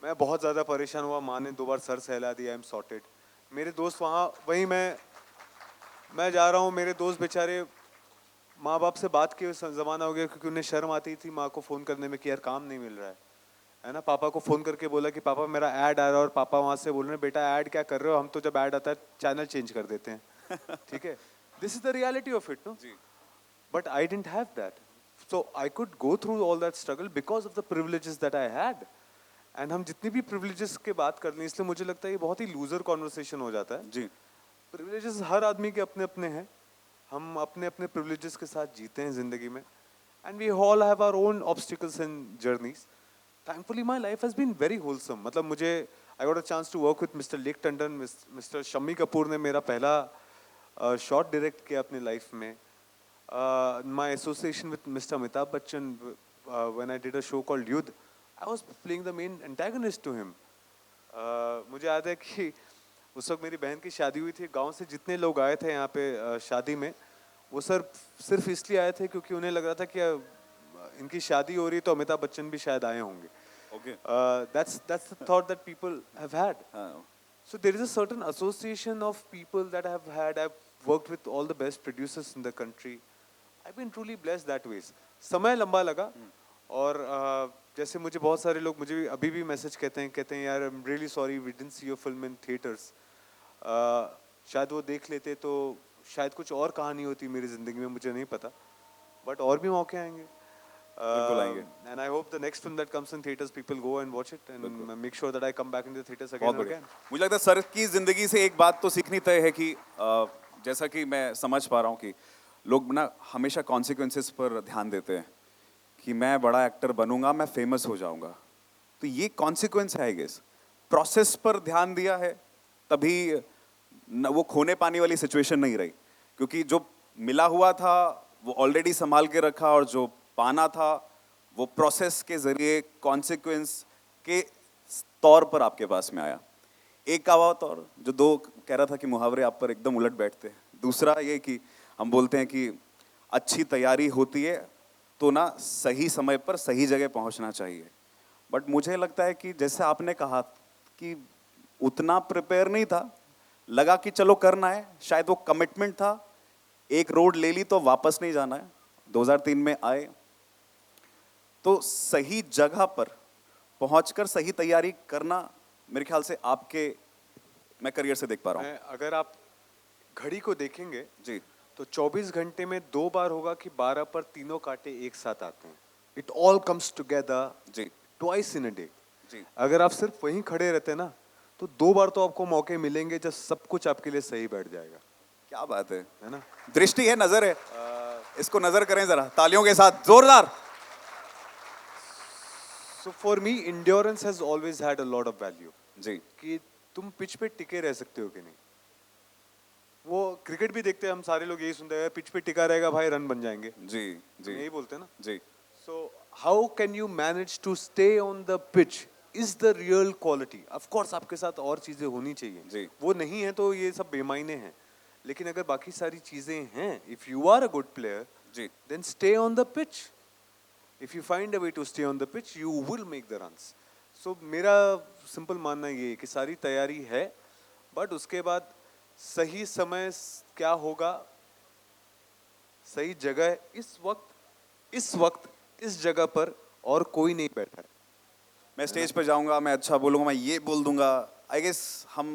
मैं बहुत ज़्यादा परेशान हुआ, माँ ने 2 बार sir सहला दिया, I'm sorted. मेरे दोस्त वहाँ, वहीं मैं जा रहा हूँ, मेरे दोस्त बेचारे माँ बाप से बात किए ज़माना हो गया, क्योंकि उन्हें शर्म आती थी माँ को फ़ोन करने में कि यार काम नहीं मिल रहा है ना। पापा को फ़ोन करके बोला कि पापा मेरा ऐड आ रहा है, और पापा वहाँ से बोल रहे हैं बेटा ऐड क्या कर रहे हो, हम तो जब ऐड आता है चैनल चेंज कर देते हैं। ठीक है, this is the reality of it, no. But I didn't have that, so I could go through all that struggle because of the privileges that I had. And हम जितनी भी प्रिविलेजेस की बात कर लें, इसलिए मुझे लगता है ये बहुत ही लूजर कॉन्वर्सेशन हो जाता है। जी। प्रिविलेजेस हर आदमी के अपने अपने हैं, हम अपने अपने प्रिविलेजेस के साथ जीते हैं ज़िंदगी में, and we all have our own obstacles and journeys. Thankfully my life has been very wholesome. मतलब मुझे I got a chance to work with mister Lekh Tandon, mister Shammi Kapoor ने मेरा पहला शॉट डायरेक्ट किया अपनी लाइफ में। My association with mister Amitabh Bachchan, when I did a show called Yudh, I was playing the main antagonist to him. मुझे याद है कि उस वक्त मेरी बहन की शादी हुई थी, गांव से जितने लोग आए थे यहाँ पे शादी में, वो सर सिर्फ इसलिए आए थे क्योंकि उन्हें लग रहा था कि इनकी शादी हो रही तो अमिताभ बच्चन भी शायद आए होंगे। Okay. That's the thought that people have had. So there is a certain association of people that I have had. I've worked with all the best producers in the country. I've been truly blessed that ways. समय लंबा लगा, और जैसे मुझे बहुत सारे लोग मुझे अभी भी मैसेज कहते हैं यार I'm really sorry we didn't see your film in theaters. शायद वो देख लेते तो शायद कुछ और कहानी होती मेरी ज़िंदगी में, मुझे नहीं पता, बट और भी मौके आएंगे। बिल्कुल आएंगे। And I hope the next film that comes in theaters, people go and watch it and make sure that I come back in the theaters again बहुत and बढ़िया। again. मुझे लगता है सर की जिंदगी से एक बात तो सीखनी तय है कि जैसा कि मैं समझ पा रहा हूँ कि लोग ना हमेशा कॉन्सिक्वेंसेस पर ध्यान देते हैं कि मैं बड़ा एक्टर बनूंगा, मैं फेमस हो जाऊंगा, तो ये कॉन्सिक्वेंस है आई गेस। प्रोसेस पर ध्यान दिया है तभी वो खोने पाने वाली सिचुएशन नहीं रही, क्योंकि जो मिला हुआ था वो ऑलरेडी संभाल के रखा और जो पाना था वो प्रोसेस के जरिए कॉन्सिक्वेंस के तौर पर आपके पास में आया। एक कहावत और जो दो कह रहा था कि मुहावरे आप पर एकदम उलट बैठते हैं। दूसरा ये कि हम बोलते हैं कि अच्छी तैयारी होती है तो ना सही समय पर सही जगह पहुंचना चाहिए, बट मुझे लगता है कि जैसे आपने कहा कि उतना प्रिपेयर नहीं था, लगा कि चलो करना है, शायद वो कमिटमेंट था, एक रोड ले ली तो वापस नहीं जाना है। 2003 में आए तो सही जगह पर पहुंचकर सही तैयारी करना मेरे ख्याल से आपके मैं करियर से देख पा रहा हूँ। अगर आप घड़ी को देखेंगे जी तो 24 घंटे में 2 बार होगा कि 12 पर तीनों कांटे एक साथ आते हैं। इट ऑल कम्स टुगेदर जी ट्वाइस इन अ डे। जी अगर आप सिर्फ वहीं खड़े रहते ना तो 2 बार तो आपको मौके मिलेंगे जब सब कुछ आपके लिए सही बैठ जाएगा। क्या बात है ना? दृष्टि है, नजर है। इसको नजर करें जरा तालियों के साथ जोरदार। So for me, endurance has always had a lot of value. जी कि तुम पिच पे टिके रह सकते हो कि नहीं। वो क्रिकेट भी देखते हैं हम सारे लोग, यही सुनते हैं पिच पे टिका रहेगा भाई रन बन जाएंगे, जी जी यही बोलते हैं ना। जी So how can you manage to stay on the pitch is the real quality. Of course आपके साथ और चीजें होनी चाहिए, जी। वो नहीं है तो ये सब बेमायने हैं, लेकिन अगर बाकी सारी चीजें हैं, if you are a good player, जी then stay on the pitch. If you find a way to stay on the pitch, you will make the runs. So मेरा सिंपल मानना ये है कि सारी तैयारी है, बट उसके बाद सही समय क्या होगा, सही जगह इस वक्त इस जगह पर और कोई नहीं बैठा है। मैं स्टेज पर जाऊंगा, मैं अच्छा बोलूंगा, मैं ये बोल दूंगा। आई गेस हम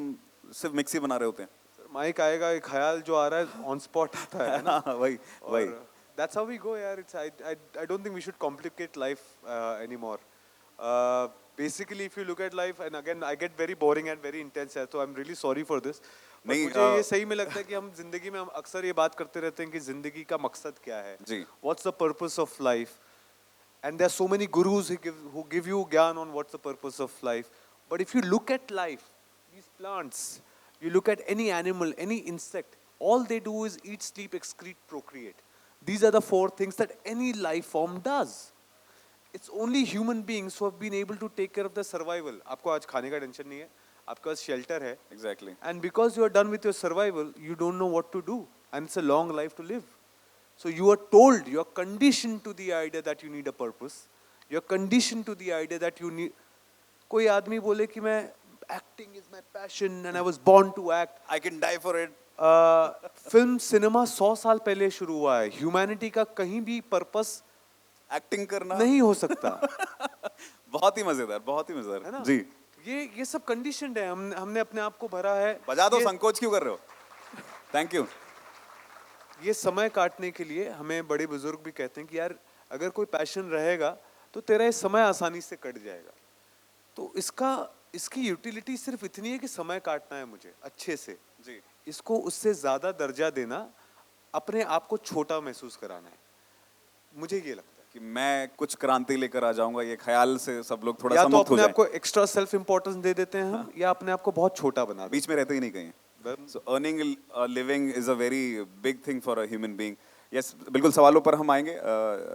सिर्फ मिक्सी बना रहे होते हैं। माइक आएगा, एक ख्याल जो आ रहा है ऑन स्पॉट आता है ना। वही वही That's how we go, yaar. I don't think we should complicate life anymore. Basically, if you look at life, and again, I get very boring and very intense, so I'm really sorry for this. नहीं, मुझे ये सही में लगता है कि हम जिंदगी में हम अक्सर ये बात करते रहते हैं कि जिंदगी का मकसद क्या है? जी। What's the purpose of life? And there are so many gurus who give you gyan on what's the purpose of life. But if you look at life, these plants, you look at any animal, any insect, all they do is eat, sleep, excrete, procreate. These are the 4 things that any life form does. It's only human beings who have been able to take care of their survival. आपको आज खाने का tension नहीं है, आपके पास shelter है. Exactly And because you are done with your survival, you don't know what to do. And it's a long life to live. So you are told, you are conditioned to the idea that you need a purpose. You are conditioned to the idea that you need. कोई आदमी बोले कि मैं acting is my passion and I was born to act. I can die for it. Film cinema 100 साल पहले शुरू हुआ है। ह्यूमैनिटी का कहीं भी पर्पस एक्टिंग करना नहीं हो सकता। बहुत ही मजेदार, बहुत ही है मजेदार ना? जी। ये सब कंडीशनड है, हमने अपने आप को भरा है। बजा दो, ये- संकोच क्यों कर रहे हो? Thank you. ये समय काटने के लिए हमें बड़े बुजुर्ग भी कहते हैं कि यार अगर कोई पैशन रहेगा तो तेरा ये समय आसानी से कट जाएगा। तो इसकी यूटिलिटी सिर्फ इतनी है कि समय काटना है मुझे अच्छे से, जी इसको उससे ज्यादा दर्जा देना, अपने आप को छोटा महसूस कराना है, मुझे ये लगता है। कि मैं कुछ क्रांति लेकर आ जाऊंगा, ये ख्याल से सब लोग थोड़ा या सा तो मुक्त हो अपने जाएं। आप को एक्स्ट्रा सेल्फ इंपॉर्टेंस दे देते हैं हम, या अपने आप को बहुत छोटा बना देते बीच में रहते ही नहीं कहीं। हैं। So earning living is a very big thing for a human being. Yes, बिल्कुल सवालों पर हम आएंगे।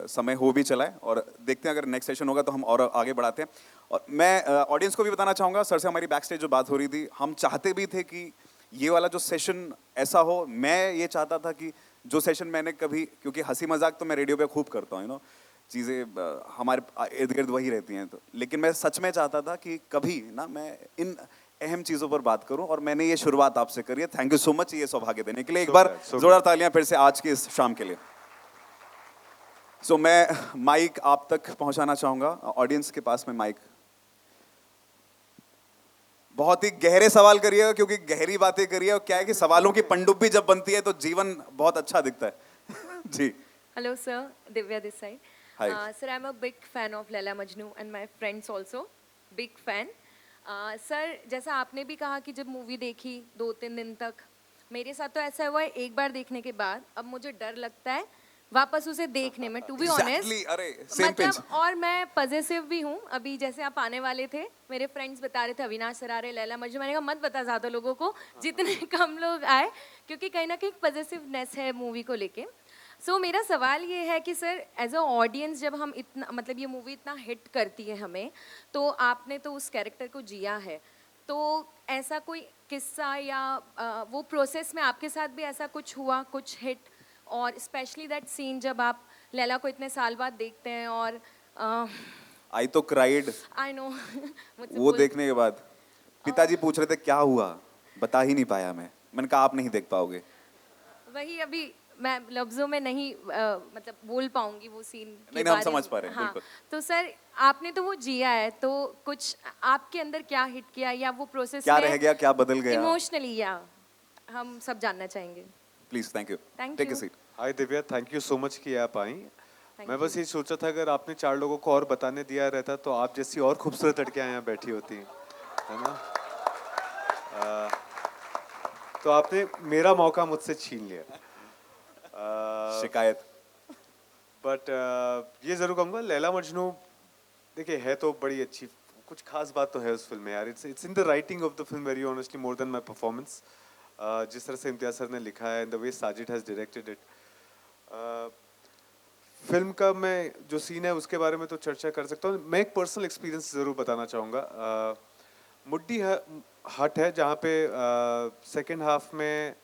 समय हो भी चला है और देखते हैं अगर नेक्स्ट सेशन होगा तो हम और आगे बढ़ाते हैं। और मैं ऑडियंस को भी बताना चाहूँगा, सर से हमारी बैक स्टेज जो बात हो रही थी, हम चाहते भी थे कि ये वाला जो सेशन ऐसा हो। मैं ये चाहता था कि जो सेशन मैंने कभी, क्योंकि हंसी मजाक तो मैं रेडियो पे खूब करता हूँ, चीज़ें हमारे इर्द गिर्द वही रहती हैं, तो लेकिन मैं सच में चाहता था कि कभी ना मैं इन अहम चीज़ों पर बात करूं, और मैंने ये शुरुआत आपसे करी है। थैंक यू सो मच ये सौभाग्य देने के लिए। एक बार जोरदार तालियां फिर से आज की इस शाम के लिए। सो मैं माइक आप तक पहुंचाना चाहूंगा, ऑडियंस के पास में माइक। बहुत ही गहरे सवाल करिएगा क्योंकि गहरी बातें करिए, और क्या है कि सवालों की पनडुब्बी जब बनती है तो जीवन बहुत अच्छा दिखता है। जी Hello, sir. Divya this side. Hi. Sir, I'm a big fan of Laila Majnu and my friends also. Big fan. Sir जैसा आपने भी कहा कि जब मूवी देखी 2-3 दिन तक, मेरे साथ तो ऐसा हुआ है एक बार देखने के बाद अब मुझे डर लगता है वापस उसे देखने में, टू बी Exactly, ऑनेस्ट। अरे सेम पेज। मतलब और मैं पॉजिटिव भी हूँ। अभी जैसे आप आने वाले थे, मेरे फ्रेंड्स बता रहे थे अविनाश सर आ रहे, लैला मजनू, मैंने कहा मत बता ज़्यादा लोगों को, जितने कम लोग आए, क्योंकि कहीं ना कहीं पॉजिटिवनेस है मूवी को लेके। सो मेरा सवाल ये है कि सर एज अ ऑडियंस जब हम इतना, मतलब ये मूवी इतना हिट करती है हमें, तो आपने तो उस कैरेक्टर को जिया है, तो ऐसा कोई किस्सा या वो प्रोसेस में आपके साथ भी ऐसा कुछ हुआ, कुछ हिट, और स्पेशली दैट सीन जब आप लैला को इतने साल बाद देखते हैं और आई तो क्राइड आई नो मुझसे वो बोल- देखने के बाद। पिताजी पूछ रहे थे क्या हुआ, बता ही नहीं पाया मैंने कहा आप नहीं देख पाओगे। वही अभी मैं लफ्जों में नहीं मतलब बोल पाऊंगी वो सीन के नहीं, हम बारे समझ में। पा रहे हैं, हाँ, बिल्कुल। तो सर आपने तो वो जिया है, तो कुछ आपके अंदर क्या हिट किया या वो प्रोसेस क्या रह गया, क्या बदल गया? इमोशनली, या हम सब जानना चाहेंगे। Please, thank you. Thank take a you. Seat. Hi Divya, thank you so much कि आप आई। Thank मैं बस you. ये सोचा था अगर आपने 4 लोगों को और बताने दिया रहता तो आप जैसी और खूबसूरत लड़कियां यहाँ बैठी होती हैं, है ना। तो आपने मेरा मौका मुझसे छीन लिया। शिकायत। बट ये ज़रूर कहूँगा लैला मजनू, देखिए है तो बड़ी अच्छी, कुछ खास बात तो है उस फिल्म में यार। It's in the writing of the film very honestly more than my performance. जिस तरह से इम्तियाज सर ने लिखा है, the way Sajid has directed it. Film का मैं जो सीन है उसके बारे में तो चर्चा कर सकता हूँ। मैं एक पर्सनल एक्सपीरियंस ज़रूर बताना चाहूँगा। मुड्डी हट है जहाँ पे सेकेंड हाफ में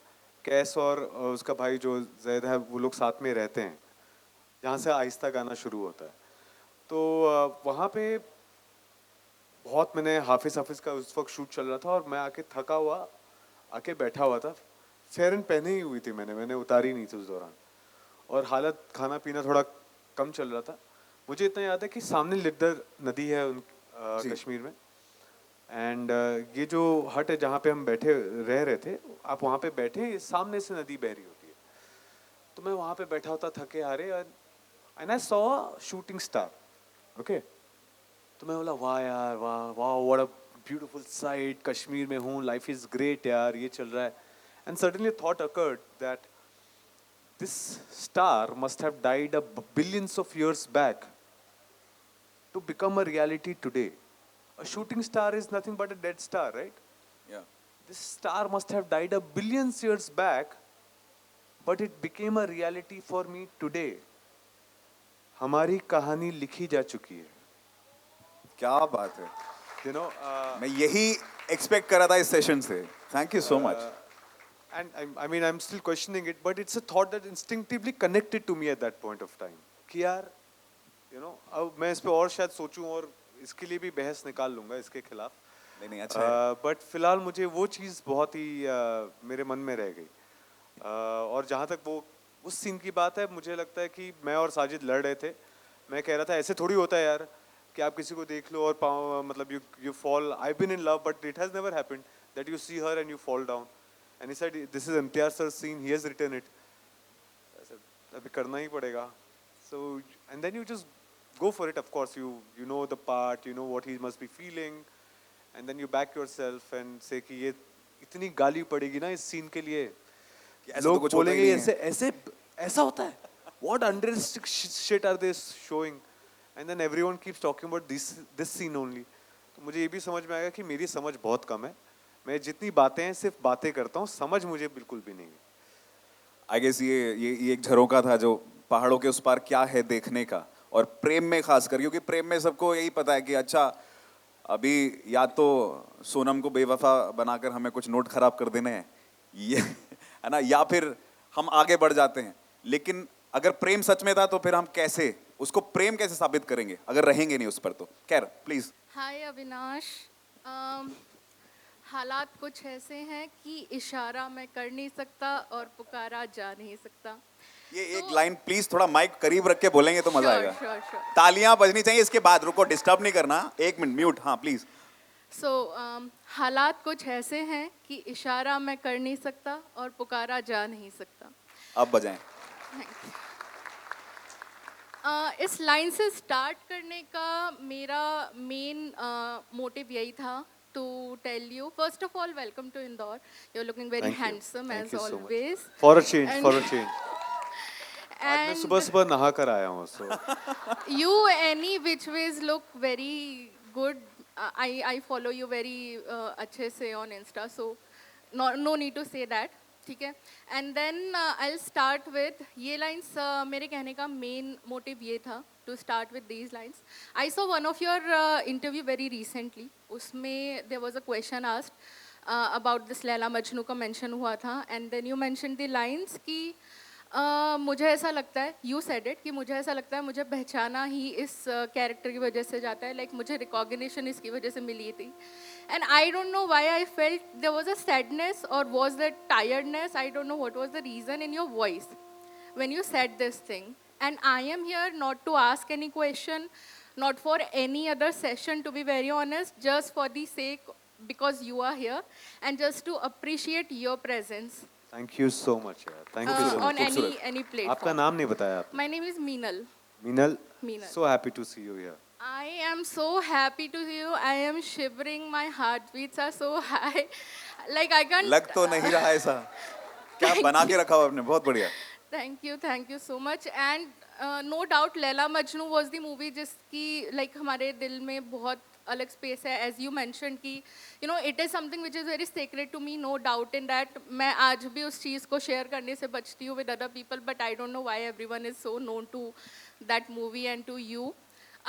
कैस और उसका भाई जो जैद है वो लोग साथ में रहते हैं, जहाँ से आहिस्ता गाना शुरू होता है। तो वहाँ पे बहुत मैंने हाफिज़ का उस वक्त शूट चल रहा था और मैं आके थका हुआ आके बैठा हुआ था। फेरन पहने ही हुई थी मैंने उतारी नहीं थी उस दौरान, और हालत खाना पीना थोड़ा कम चल रहा था। मुझे इतना याद है कि सामने लिद्दर नदी है कश्मीर में, एंड ये जो हट है जहाँ पे हम बैठे रह रहे थे, आप वहाँ पे बैठे, सामने से नदी बह रही होती है। तो मैं वहाँ पे बैठा होता थके हारे, and I saw shooting star. Okay, तो मैं बोला वाह यार, वाह वाह, what a beautiful sight, Kashmir में हूँ, लाइफ इज ग्रेट यार, ये चल रहा है। And suddenly thought occurred that this star must have died billions of years back to become a reality today. A shooting star is nothing but a dead star, right? Yeah. This star must have died a billions years back, but it became a reality for me today. हमारी कहानी लिखी जा चुकी है। क्या बात है। You know, मैं यही एक्सपेक्ट कर रहा था इस सेशन से। Thank you so much. and I mean I'm still questioning it, but it's a thought that instinctively connected to me at that point of time कि यार अब मैं इस पे और शायद सोचूं और इसके लिए भी बहस निकाल लूंगा इसके खिलाफ। नहीं अच्छा है। बट फिलहाल मुझे वो चीज़ बहुत ही मेरे मन में रह गई। और जहाँ तक वो उस सीन की बात है, मुझे लगता है कि मैं और साजिद लड़ रहे थे। मैं कह रहा था ऐसे थोड़ी होता है यार कि आप किसी को देख लो और पाओ, मतलब you fall, I've been in love but it has never happened that you see her and you fall down. And he said, this is Imtiaz sir's scene, he has written it. I said, अभी करना ही पड़ेगा. So, and then you just go for it, of course. You know the part, you know what he must be feeling. And then you back yourself and say कि ये इतनी गाली पड़ेगी ना इस सीन के लिए. ऐसा तो लोग कुछ होता ही बोलेंगे नहीं है। ऐसा होता है. What unrealistic shit are they showing? And then everyone keeps talking about this scene only. तो मुझे ये भी समझ में आएगा कि मेरी समझ बहुत कम है. मैं जितनी बातें हैं सिर्फ बातें करता हूँ, समझ मुझे बिल्कुल भी नहीं है। आई गेस ये एक झरोका था जो पहाड़ों के उस पार क्या है देखने का, और प्रेम में खासकर, क्योंकि प्रेम में सबको यही पता है कि अच्छा अभी या तो सोनम को बेवफा बनाकर हमें कुछ नोट खराब कर देने हैं, ये है ना, या फिर हम आगे बढ़ जाते हैं। लेकिन अगर प्रेम सच में था तो फिर हम कैसे उसको प्रेम कैसे साबित करेंगे अगर रहेंगे नहीं उस पर तो। खैर प्लीज। हाय अविनाश, हालात कुछ ऐसे हैं कि इशारा मैं कर नहीं सकता और पुकारा जा नहीं सकता। ये एक लाइन प्लीज थोड़ा माइक करीब रख के बोलेंगे तो मजा आएगा। श्योर। तालियां बजनी चाहिए इसके बाद, रुको डिस्टर्ब नहीं करना, 1 मिनट म्यूट। हाँ प्लीज। सो हालात कुछ ऐसे हैं कि इशारा मैं कर नहीं सकता और पुकारा जा नहीं सकता। अब बजाएं। इस लाइन से स्टार्ट करने का मेरा मेन मोटिव यही था to tell you first of all welcome to Indore you are looking very Thank you. Handsome Thank as you so much. Always For a change, And- for a change. आज मैं सुबह सुबह नहा कर आया हूँ so you any which ways look very good. I follow you very अच्छे से on Insta, so no need to say that. ठीक है. And then I'll start with ये lines मेरे कहने का main motive ये था to start with these lines. I saw one of your interview very recently. उसमें there was a question asked about this Laila Majnu का mention हुआ था and then you mentioned the lines कि मुझे ऐसा लगता है यू सेड इट कि मुझे ऐसा लगता है मुझे पहचाना ही इस कैरेक्टर की वजह से जाता है लाइक मुझे रिकॉग्निशन इसकी वजह से मिली थी and I don't know why I felt there was a sadness or was that tiredness I don't know what was the reason in your voice when you said this thing. And I am here not to ask any question, not for any other session, to be very honest, just for the sake because you are here and just to appreciate your presence thank you so much यार thank you so much. on any platform. आपका नाम नहीं बताया आपने. My name is Meenal. Meenal. Meenal. So happy to see you here. I am so happy to see you. I am shivering. My heartbeats are so high. Like I can't. लग तो नहीं रहा ऐसा. क्या बना के रखा हुआ आपने, बहुत बढ़िया. Thank you so much. And no doubt, Laila Majnu was the movie जिसकी like हमारे दिल में बहुत अलग space है. As you mentioned कि you know it is something which is very sacred to me. No doubt in that. मैं आज भी उस चीज़ को share करने से बचती हूँ with other people. But I don't know why everyone is so known to that movie and to you.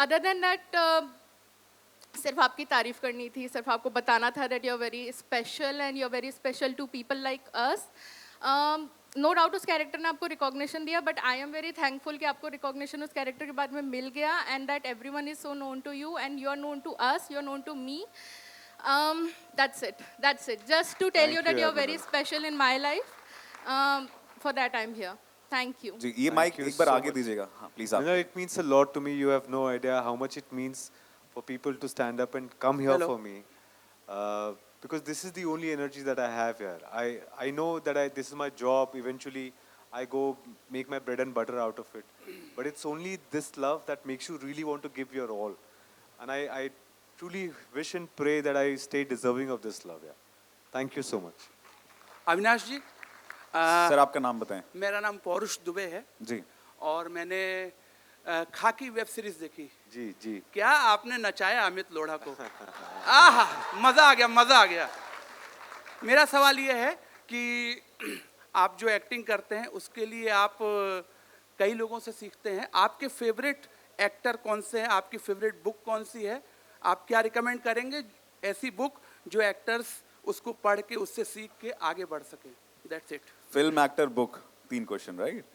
Other than that. सिर्फ आपकी तारीफ करनी थी, सिर्फ आपको बताना था that you're very special and you're very special to people like us. No doubt उस कैरेक्टर ने आपको रिकॉग्निशन दिया but I am very thankful कि आपको रिकॉग्निशन उस कैरेक्टर के बाद में मिल गया and that everyone is so known to you and you are known to us you are known to me that's it just to tell Thank you that you, you're very Abhinandan. special in my life. For that I'm here. Thank you. जी ये Thank mic you एक बार so आगे much. दीजिएगा. हाँ please You आप. know, it means a lot to me. You have no idea how much it means for people to stand up and come here Hello. for me. Because this is the only energy that I have here. I know that this is my job. Eventually, I go make my bread and butter out of it. But it's only this love that makes you really want to give your all. And I truly wish and pray that I stay deserving of this love. Yeah. Thank you so much. Avinash ji sir आपका नाम बताएं. मेरा नाम पौरुष दुबे है जी. और मैंने खाकी वेब सीरीज देखी. जी जी. क्या आपने नचाया अमित लोढ़ा को. आहा मज़ा आ गया. मेरा सवाल ये है कि आप जो एक्टिंग करते हैं उसके लिए आप कई लोगों से सीखते हैं. आपके फेवरेट एक्टर कौन से हैं, आपकी फेवरेट बुक कौन सी है, आप क्या रिकमेंड करेंगे ऐसी बुक जो एक्टर्स उसको पढ़ के उससे सीख के आगे बढ़ सकें. That's it. Film actor book 3 question right.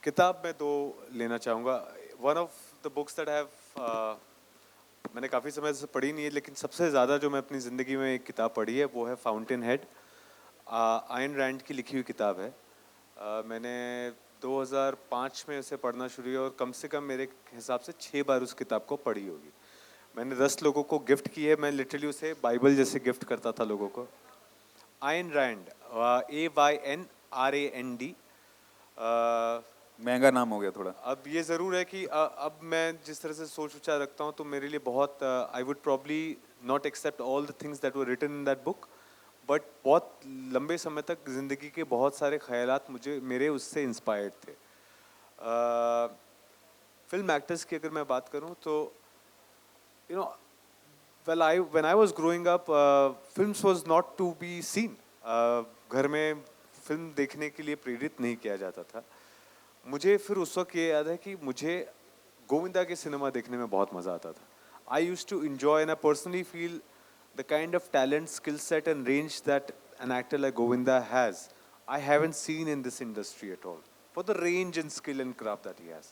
किताब मैं 2 लेना चाहूँगा. One of the books that have मैंने काफ़ी समय से पढ़ी नहीं है लेकिन सबसे ज़्यादा जो मैं अपनी ज़िंदगी में एक किताब पढ़ी है वो है फाउंटेन हेड. आयन रैंड की लिखी हुई किताब है. मैंने 2005 में उसे पढ़ना शुरू किया और कम से कम मेरे हिसाब से 6 बार उस किताब को पढ़ी होगी. मैंने 10 लोगों को गिफ्ट की है. मैं लिटरली उसे बाइबल जैसे गिफ्ट करता था लोगों को. Ayn Rand AYNRAND. महंगा नाम हो गया थोड़ा. अब ये ज़रूर है कि अब मैं जिस तरह से सोच विचार रखता हूँ तो मेरे लिए बहुत I would probably not accept all the things that were written in that book but बहुत लंबे समय तक ज़िंदगी के बहुत सारे ख्यालात मेरे उससे इंस्पायर्ड थे. फिल्म एक्टर्स की अगर मैं बात करूँ तो you know when I was growing up, films was not to be seen. घर में फिल्म देखने के लिए प्रेरित नहीं किया जाता था. मुझे फिर उस वक्त ये याद है कि मुझे गोविंदा के सिनेमा देखने में बहुत मज़ा आता था. I used to enjoy and I personally feel the kind of talent, skill set and range that an actor like Govinda has, I haven't seen in this industry at all. For the range and skill and craft that he has.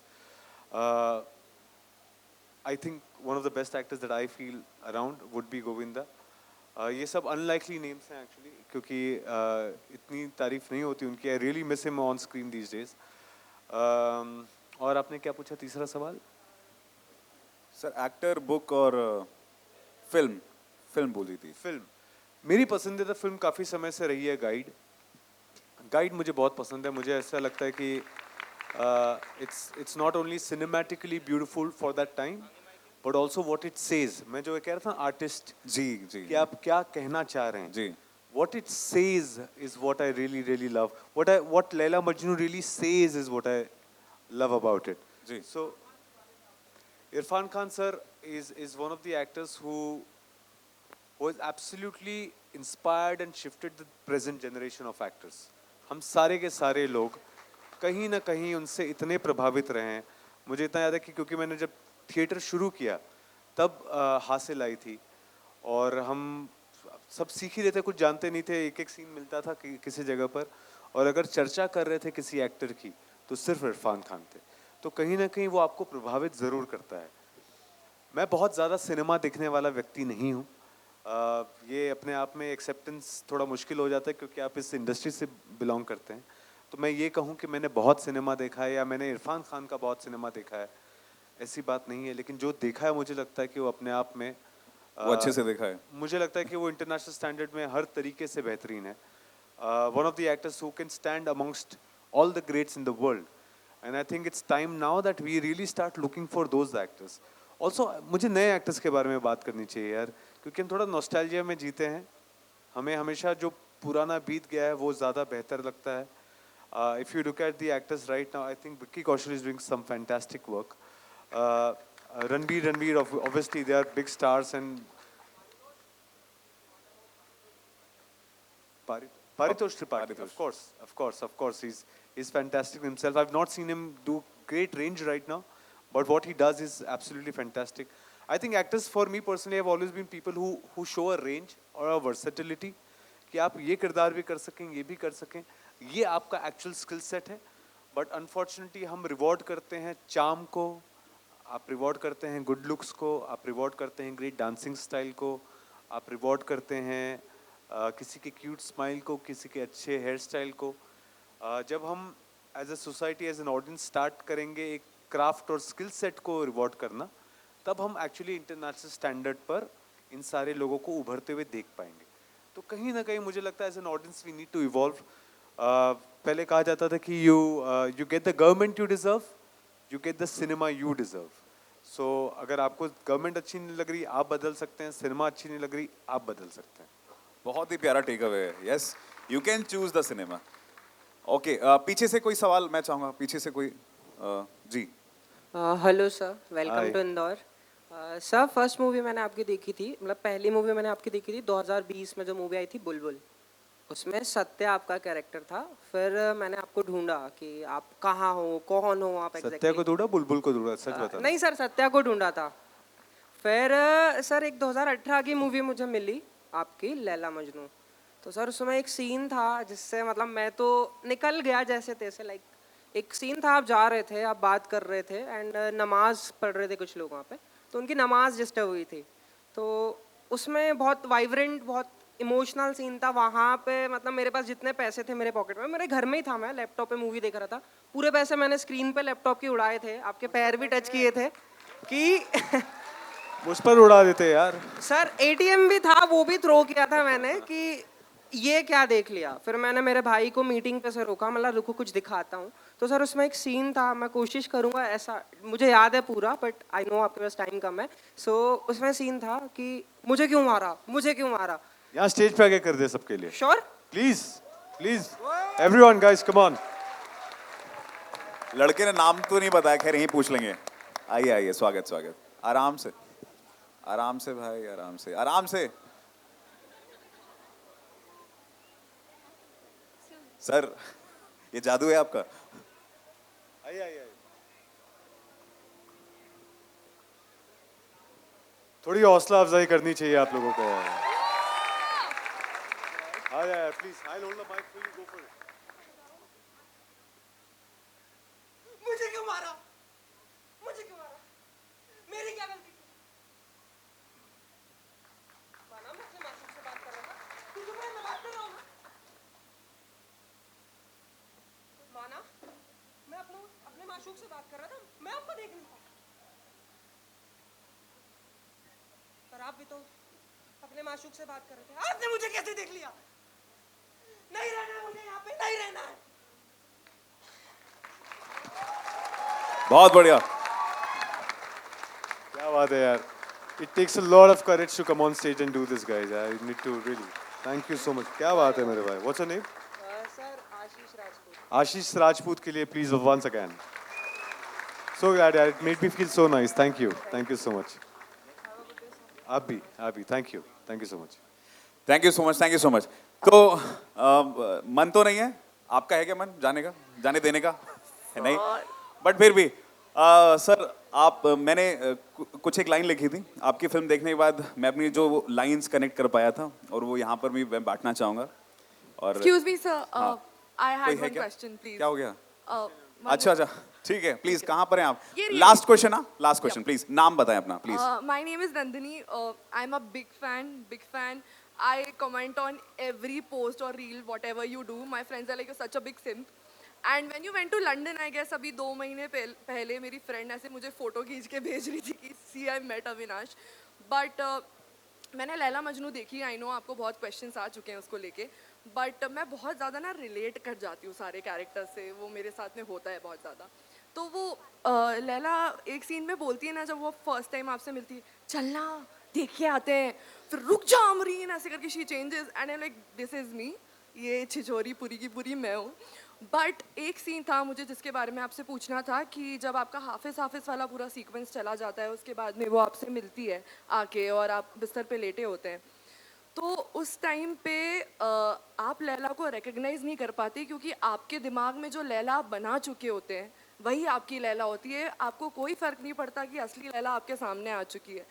I think one of the best actors that I feel around would be Govinda. ये सब unlikely names हैं actually क्योंकि इतनी तारीफ नहीं होती उनकी. I really miss him on screen these days. और आपने क्या पूछा तीसरा सवाल? सर एक्टर बुक और फिल्म बोली थी. फिल्म मेरी पसंदीदा फिल्म काफ़ी समय से रही है गाइड. गाइड मुझे बहुत पसंद है. मुझे ऐसा लगता है कि it's not only cinematically beautiful for that time, but also what it says. मैं जो कह रहा था artist जी जी कि आप क्या कहना चाह रहे हैं. जी. What it says is what I really love. What Laila Majnun really says is what I love about it. Ji. So Irfan Khan sir is one of the actors who has absolutely inspired and shifted the present generation of actors. हम सारे के सारे लोग कहीं ना कहीं उनसे इतने प्रभावित रहे हैं. मुझे इतना याद है कि क्योंकि मैंने जब थिएटर शुरू किया तब हासिल आई थी और हम सब सीख ही रहे थे, कुछ जानते नहीं थे. एक एक सीन मिलता था किसी जगह पर और अगर चर्चा कर रहे थे किसी एक्टर की तो सिर्फ इरफान खान थे. तो कहीं ना कहीं वो आपको प्रभावित ज़रूर करता है. मैं बहुत ज़्यादा सिनेमा देखने वाला व्यक्ति नहीं हूँ. ये अपने आप में एक्सेप्टेंस थोड़ा मुश्किल हो जाता है क्योंकि आप इस इंडस्ट्री से बिलोंग करते हैं. तो मैं ये कहूँ कि मैंने बहुत सिनेमा देखा है या मैंने इरफान खान का बहुत सिनेमा देखा है, ऐसी बात नहीं है. लेकिन जो देखा है मुझे लगता है कि वो अपने आप में वो अच्छे से देखा है. मुझे लगता है कि वो इंटरनेशनल स्टैंडर्ड में हर तरीके से बेहतरीन है. One of the actors who can stand amongst all the greats in the world. And I think it's time now that we really start looking for those actors. Also मुझे नए actors के बारे में बात करनी चाहिए यार, क्योंकि हम थोड़ा नॉस्टैल्जिया में जीते हैं. हमें हमेशा जो पुराना बीत गया है वो ज़्यादा बेहतर लगता है. If you look at the actors right now, I think Vicky Kaushal is doing some fantastic work. Ranbir, obviously they are big stars, and Paritosh Tripathi, of course, he's fantastic himself. I've not seen him do great range right now, but what he does is absolutely fantastic. I think actors, for me personally, have always been people who show a range or a versatility. कि आप ये किरदार भी कर सकें, ये भी कर सकें, ये आपका एक्चुअल स्किल सेट है. बट अनफॉर्चुनेटली हम रिवॉर्ड करते हैं चार्म को, आप रिवॉर्ड करते हैं गुड लुक्स को, आप रिवॉर्ड करते हैं ग्रेट डांसिंग स्टाइल को, आप रिवॉर्ड करते हैं किसी के क्यूट स्माइल को, किसी के अच्छे हेयर स्टाइल को. जब हम as a society, as an audience start करेंगे एक क्राफ्ट और स्किल सेट को रिवॉर्ड करना, तब हम एक्चुअली इंटरनेशनल स्टैंडर्ड पर इन सारे लोगों को उभरते हुए देख पाएंगे. तो कहीं ना कहीं मुझे लगता है as an audience we need to evolve. पहले कहा जाता था कि you get the government you deserve, you get the cinema you deserve. So अगर आपको गवर्नमेंट अच्छी नहीं लग रही आप बदल सकते हैं, सिनेमा अच्छी नहीं लग रही आप बदल सकते हैं. बहुत ही प्यारा टेक अवे है. Yes, you can choose the cinema. Okay, पीछे से कोई सवाल मैं चाहूँगा, पीछे से कोई. जी. Hello sir, welcome Hi. To Indore. Sir first movie मैंने आपकी देखी थी, मतलब पहली मूवी मैंने आपकी देखी थी 2020 में, जो मूवी आई थी बुलबुल. उसमें सत्या आपका कैरेक्टर था. फिर मैंने आपको ढूंढा कि आप कहाँ हो, कौन हो आप सत्या एग्जैक्टली. को ढूंढा, बुलबुल को ढूंढा, सच बता. नहीं सर, सत्या को ढूंढा था. फिर सर एक 2018 की मूवी मुझे मिली आपकी, लैला मजनू. तो सर उसमें एक सीन था जिससे मतलब मैं तो निकल गया जैसे तैसे. लाइक एक सीन था, आप जा रहे थे, आप बात कर रहे थे एंड नमाज पढ़ रहे थे कुछ लोग वहाँ पे, तो उनकी नमाज डिस्टर्ब हुई थी. तो उसमें बहुत वाइब्रेंट, बहुत इमोशनल सीन था वहाँ पे. मतलब मेरे पास जितने पैसे थे मेरे पॉकेट में, मेरे घर में ही था, मैं लैपटॉप पे मूवी देख रहा था, पूरे पैसे मैंने स्क्रीन पे लैपटॉप की उड़ाए थे, आपके पैर भी टच किए थे कि मुझ पर उड़ा देते यार. सर एटीएम भी था, वो भी थ्रो किया था मैंने कि ये क्या देख लिया. फिर मैंने मेरे भाई को मीटिंग पे से रोका, मतलब रुको कुछ दिखाता हूँ. तो सर उसमें एक सीन था, मैं कोशिश करूँगा, ऐसा मुझे याद है पूरा, बट आई नो आपके पास टाइम कम है. सो उसमें सीन था कि मुझे क्यों मारा, मुझे क्यों मारा. यहाँ स्टेज पे आगे कर दे सबके लिए. Sure, please please everyone guys come on. लड़के ने नाम तो नहीं बताया, खैर यहीं पूछ लेंगे. आइए आइए, स्वागत स्वागत. आराम से, आराम से भाई, आराम से, आराम से. सर ये जादू है आपका. आइए आइए आइए. थोड़ी हौसला अफजाई करनी चाहिए आप लोगों को. आइए please, I hold the mic for you, go for it. मुझे क्यों मारा, मुझे क्यों मारा, मेरी क्या गलती थी. माना मैं अपने मासूम से बात कर रहा था, तुझे मैं बात कर रहा हूँ. माना मैं अपने माशूक से बात कर रहा था, मैं आपको देख नहीं पाया. पर आप भी तो अपने माशूक से बात कर रहे थे, आपने मुझे कैसे देख लिया. नहीं रहना है मुझे यहाँ पे, नहीं रहना है. बहुत बढ़िया। क्या बात है यार। It takes a lot of courage to come on stage and do this, guys. I need to really. Thank you so much. क्या बात है मेरे भाई। What's your name? सर आशीष राजपूत। आशीष राजपूत के लिए please once again. So glad यार, it made me feel so nice. Thank you so much. आप भी thank you so much. Thank you so much. तो मन तो नहीं है आपका, है क्या मन जाने का, जाने देने का? है नहीं, बट फिर भी सर आप मैंने कुछ एक लाइन लिखी थी आपकी फिल्म देखने के बाद, मैं अपनी जो लाइंस कनेक्ट कर पाया था और वो यहाँ पर भी मैं बांटना चाहूँगा। और Excuse me, sir. हाँ। I कोई had है one क्या? question, please. क्या हो गया? One अच्छा ठीक है, प्लीज कहाँ पर हैं आप? ये रही- लास्ट क्वेश्चन, हाँ लास्ट क्वेश्चन प्लीज, नाम बताएं अपना please. My name is Nandini. I'm a big fan. I comment on every post or reel, whatever you do. My friends are like, you're such a big simp. And when you went to London, I guess अभी 2 महीने पहले मेरी friend ऐसे मुझे photo खींच के भेज रही थी कि see I met Avinash. But मैंने लैला मजनू देखी, आई नो आपको बहुत क्वेश्चंस आ चुके हैं उसको लेके, बट मैं बहुत ज़्यादा ना रिलेट कर जाती हूँ सारे कैरेक्टर से, वो मेरे साथ में होता है बहुत ज़्यादा। तो वो लैला एक सीन में बोलती है ना, जब वो फर्स्ट टाइम आपसे मिलती है, चलना देख के आते हैं, फिर रुक जा अमरीन, ऐसे करके she changes and I like this is me, ये छिछोरी पूरी की पूरी मैं हूँ। बट एक सीन था मुझे जिसके बारे में आपसे पूछना था कि जब आपका हाफिज़ वाला पूरा सीक्वेंस चला जाता है, उसके बाद में वो आपसे मिलती है आके और आप बिस्तर पे लेटे होते हैं, तो उस टाइम पे आप लैला को रिकग्नाइज़ नहीं कर पाते क्योंकि आपके दिमाग में जो लैला आप बना चुके होते हैं वही आपकी लैला होती है। आपको कोई फ़र्क नहीं पड़ता कि असली लैला आपके सामने आ चुकी है,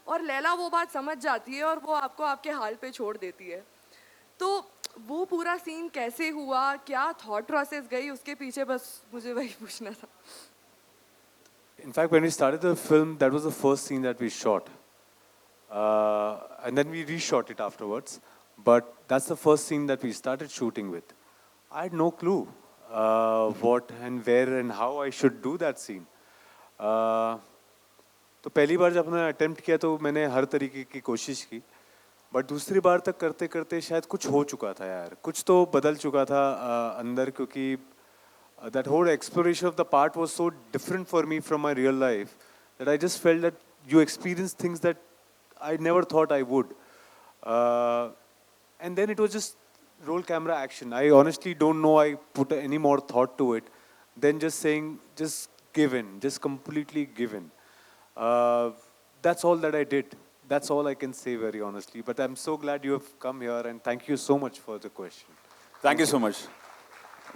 और लैला वो बात समझ जाती है और वो आपको आपके हाल पे छोड़ देती है। तो वो पूरा सीन कैसे हुआ, क्या थॉट प्रोसेस गई उसके पीछे, बस मुझे वही पूछना था। In fact, when we started the film, that was the first scene that we shot. And then we reshot it afterwards. But that's the first scene that we started shooting with. I had no clue what and where and how I should do that scene. तो पहली बार जब मैंने attempt किया तो मैंने हर तरीके की कोशिश की, बट दूसरी बार तक करते करते शायद कुछ हो चुका था यार, कुछ तो बदल चुका था अंदर, क्योंकि that whole exploration of the part was so different for me from my real life that I just felt that you experience things that I never thought I would. And then it was just roll camera action. I honestly don't know I put any more thought to it than just saying, just give in, just completely give in. That's all that I did. That's all I can say very honestly. But I'm so glad you have come here and thank you so much for the question. Thank you so much.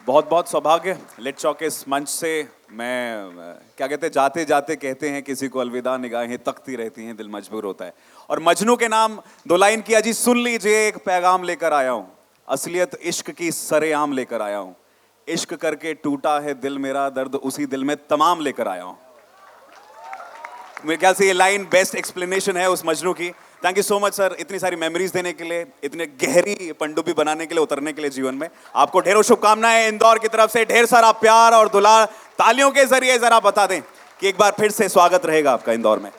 बहुत बहुत सौभाग्य late chalk के इस मंच से मैं क्या कहते हैं, जाते जाते कहते हैं किसी को अलविदा, निगाहें तकती रहती हैं, दिल मजबूर होता है। और मजनू के नाम 2 लाइन किया जी, सुन लीजिए एक पैगाम लेकर आया हूँ, असलियत इश्क की सरेआम लेकर आया हूँ, इश्क करके टूटा है दिल मेरा, दर्द उसी दिल में तमाम लेकर आया हूँ। मेरे ख्याल से ये लाइन बेस्ट एक्सप्लेनेशन है उस मजनू की। Thank you so much sir, इतनी सारी मेमोरीज देने के लिए, इतने गहरी पनडुब्बी बनाने के लिए, उतरने के लिए जीवन में। आपको ढेरों शुभकामनाएं इंदौर की तरफ से, ढेर सारा प्यार और दुलार। तालियों के जरिए जरा बता दें कि एक बार फिर से स्वागत रहेगा आपका इंदौर में।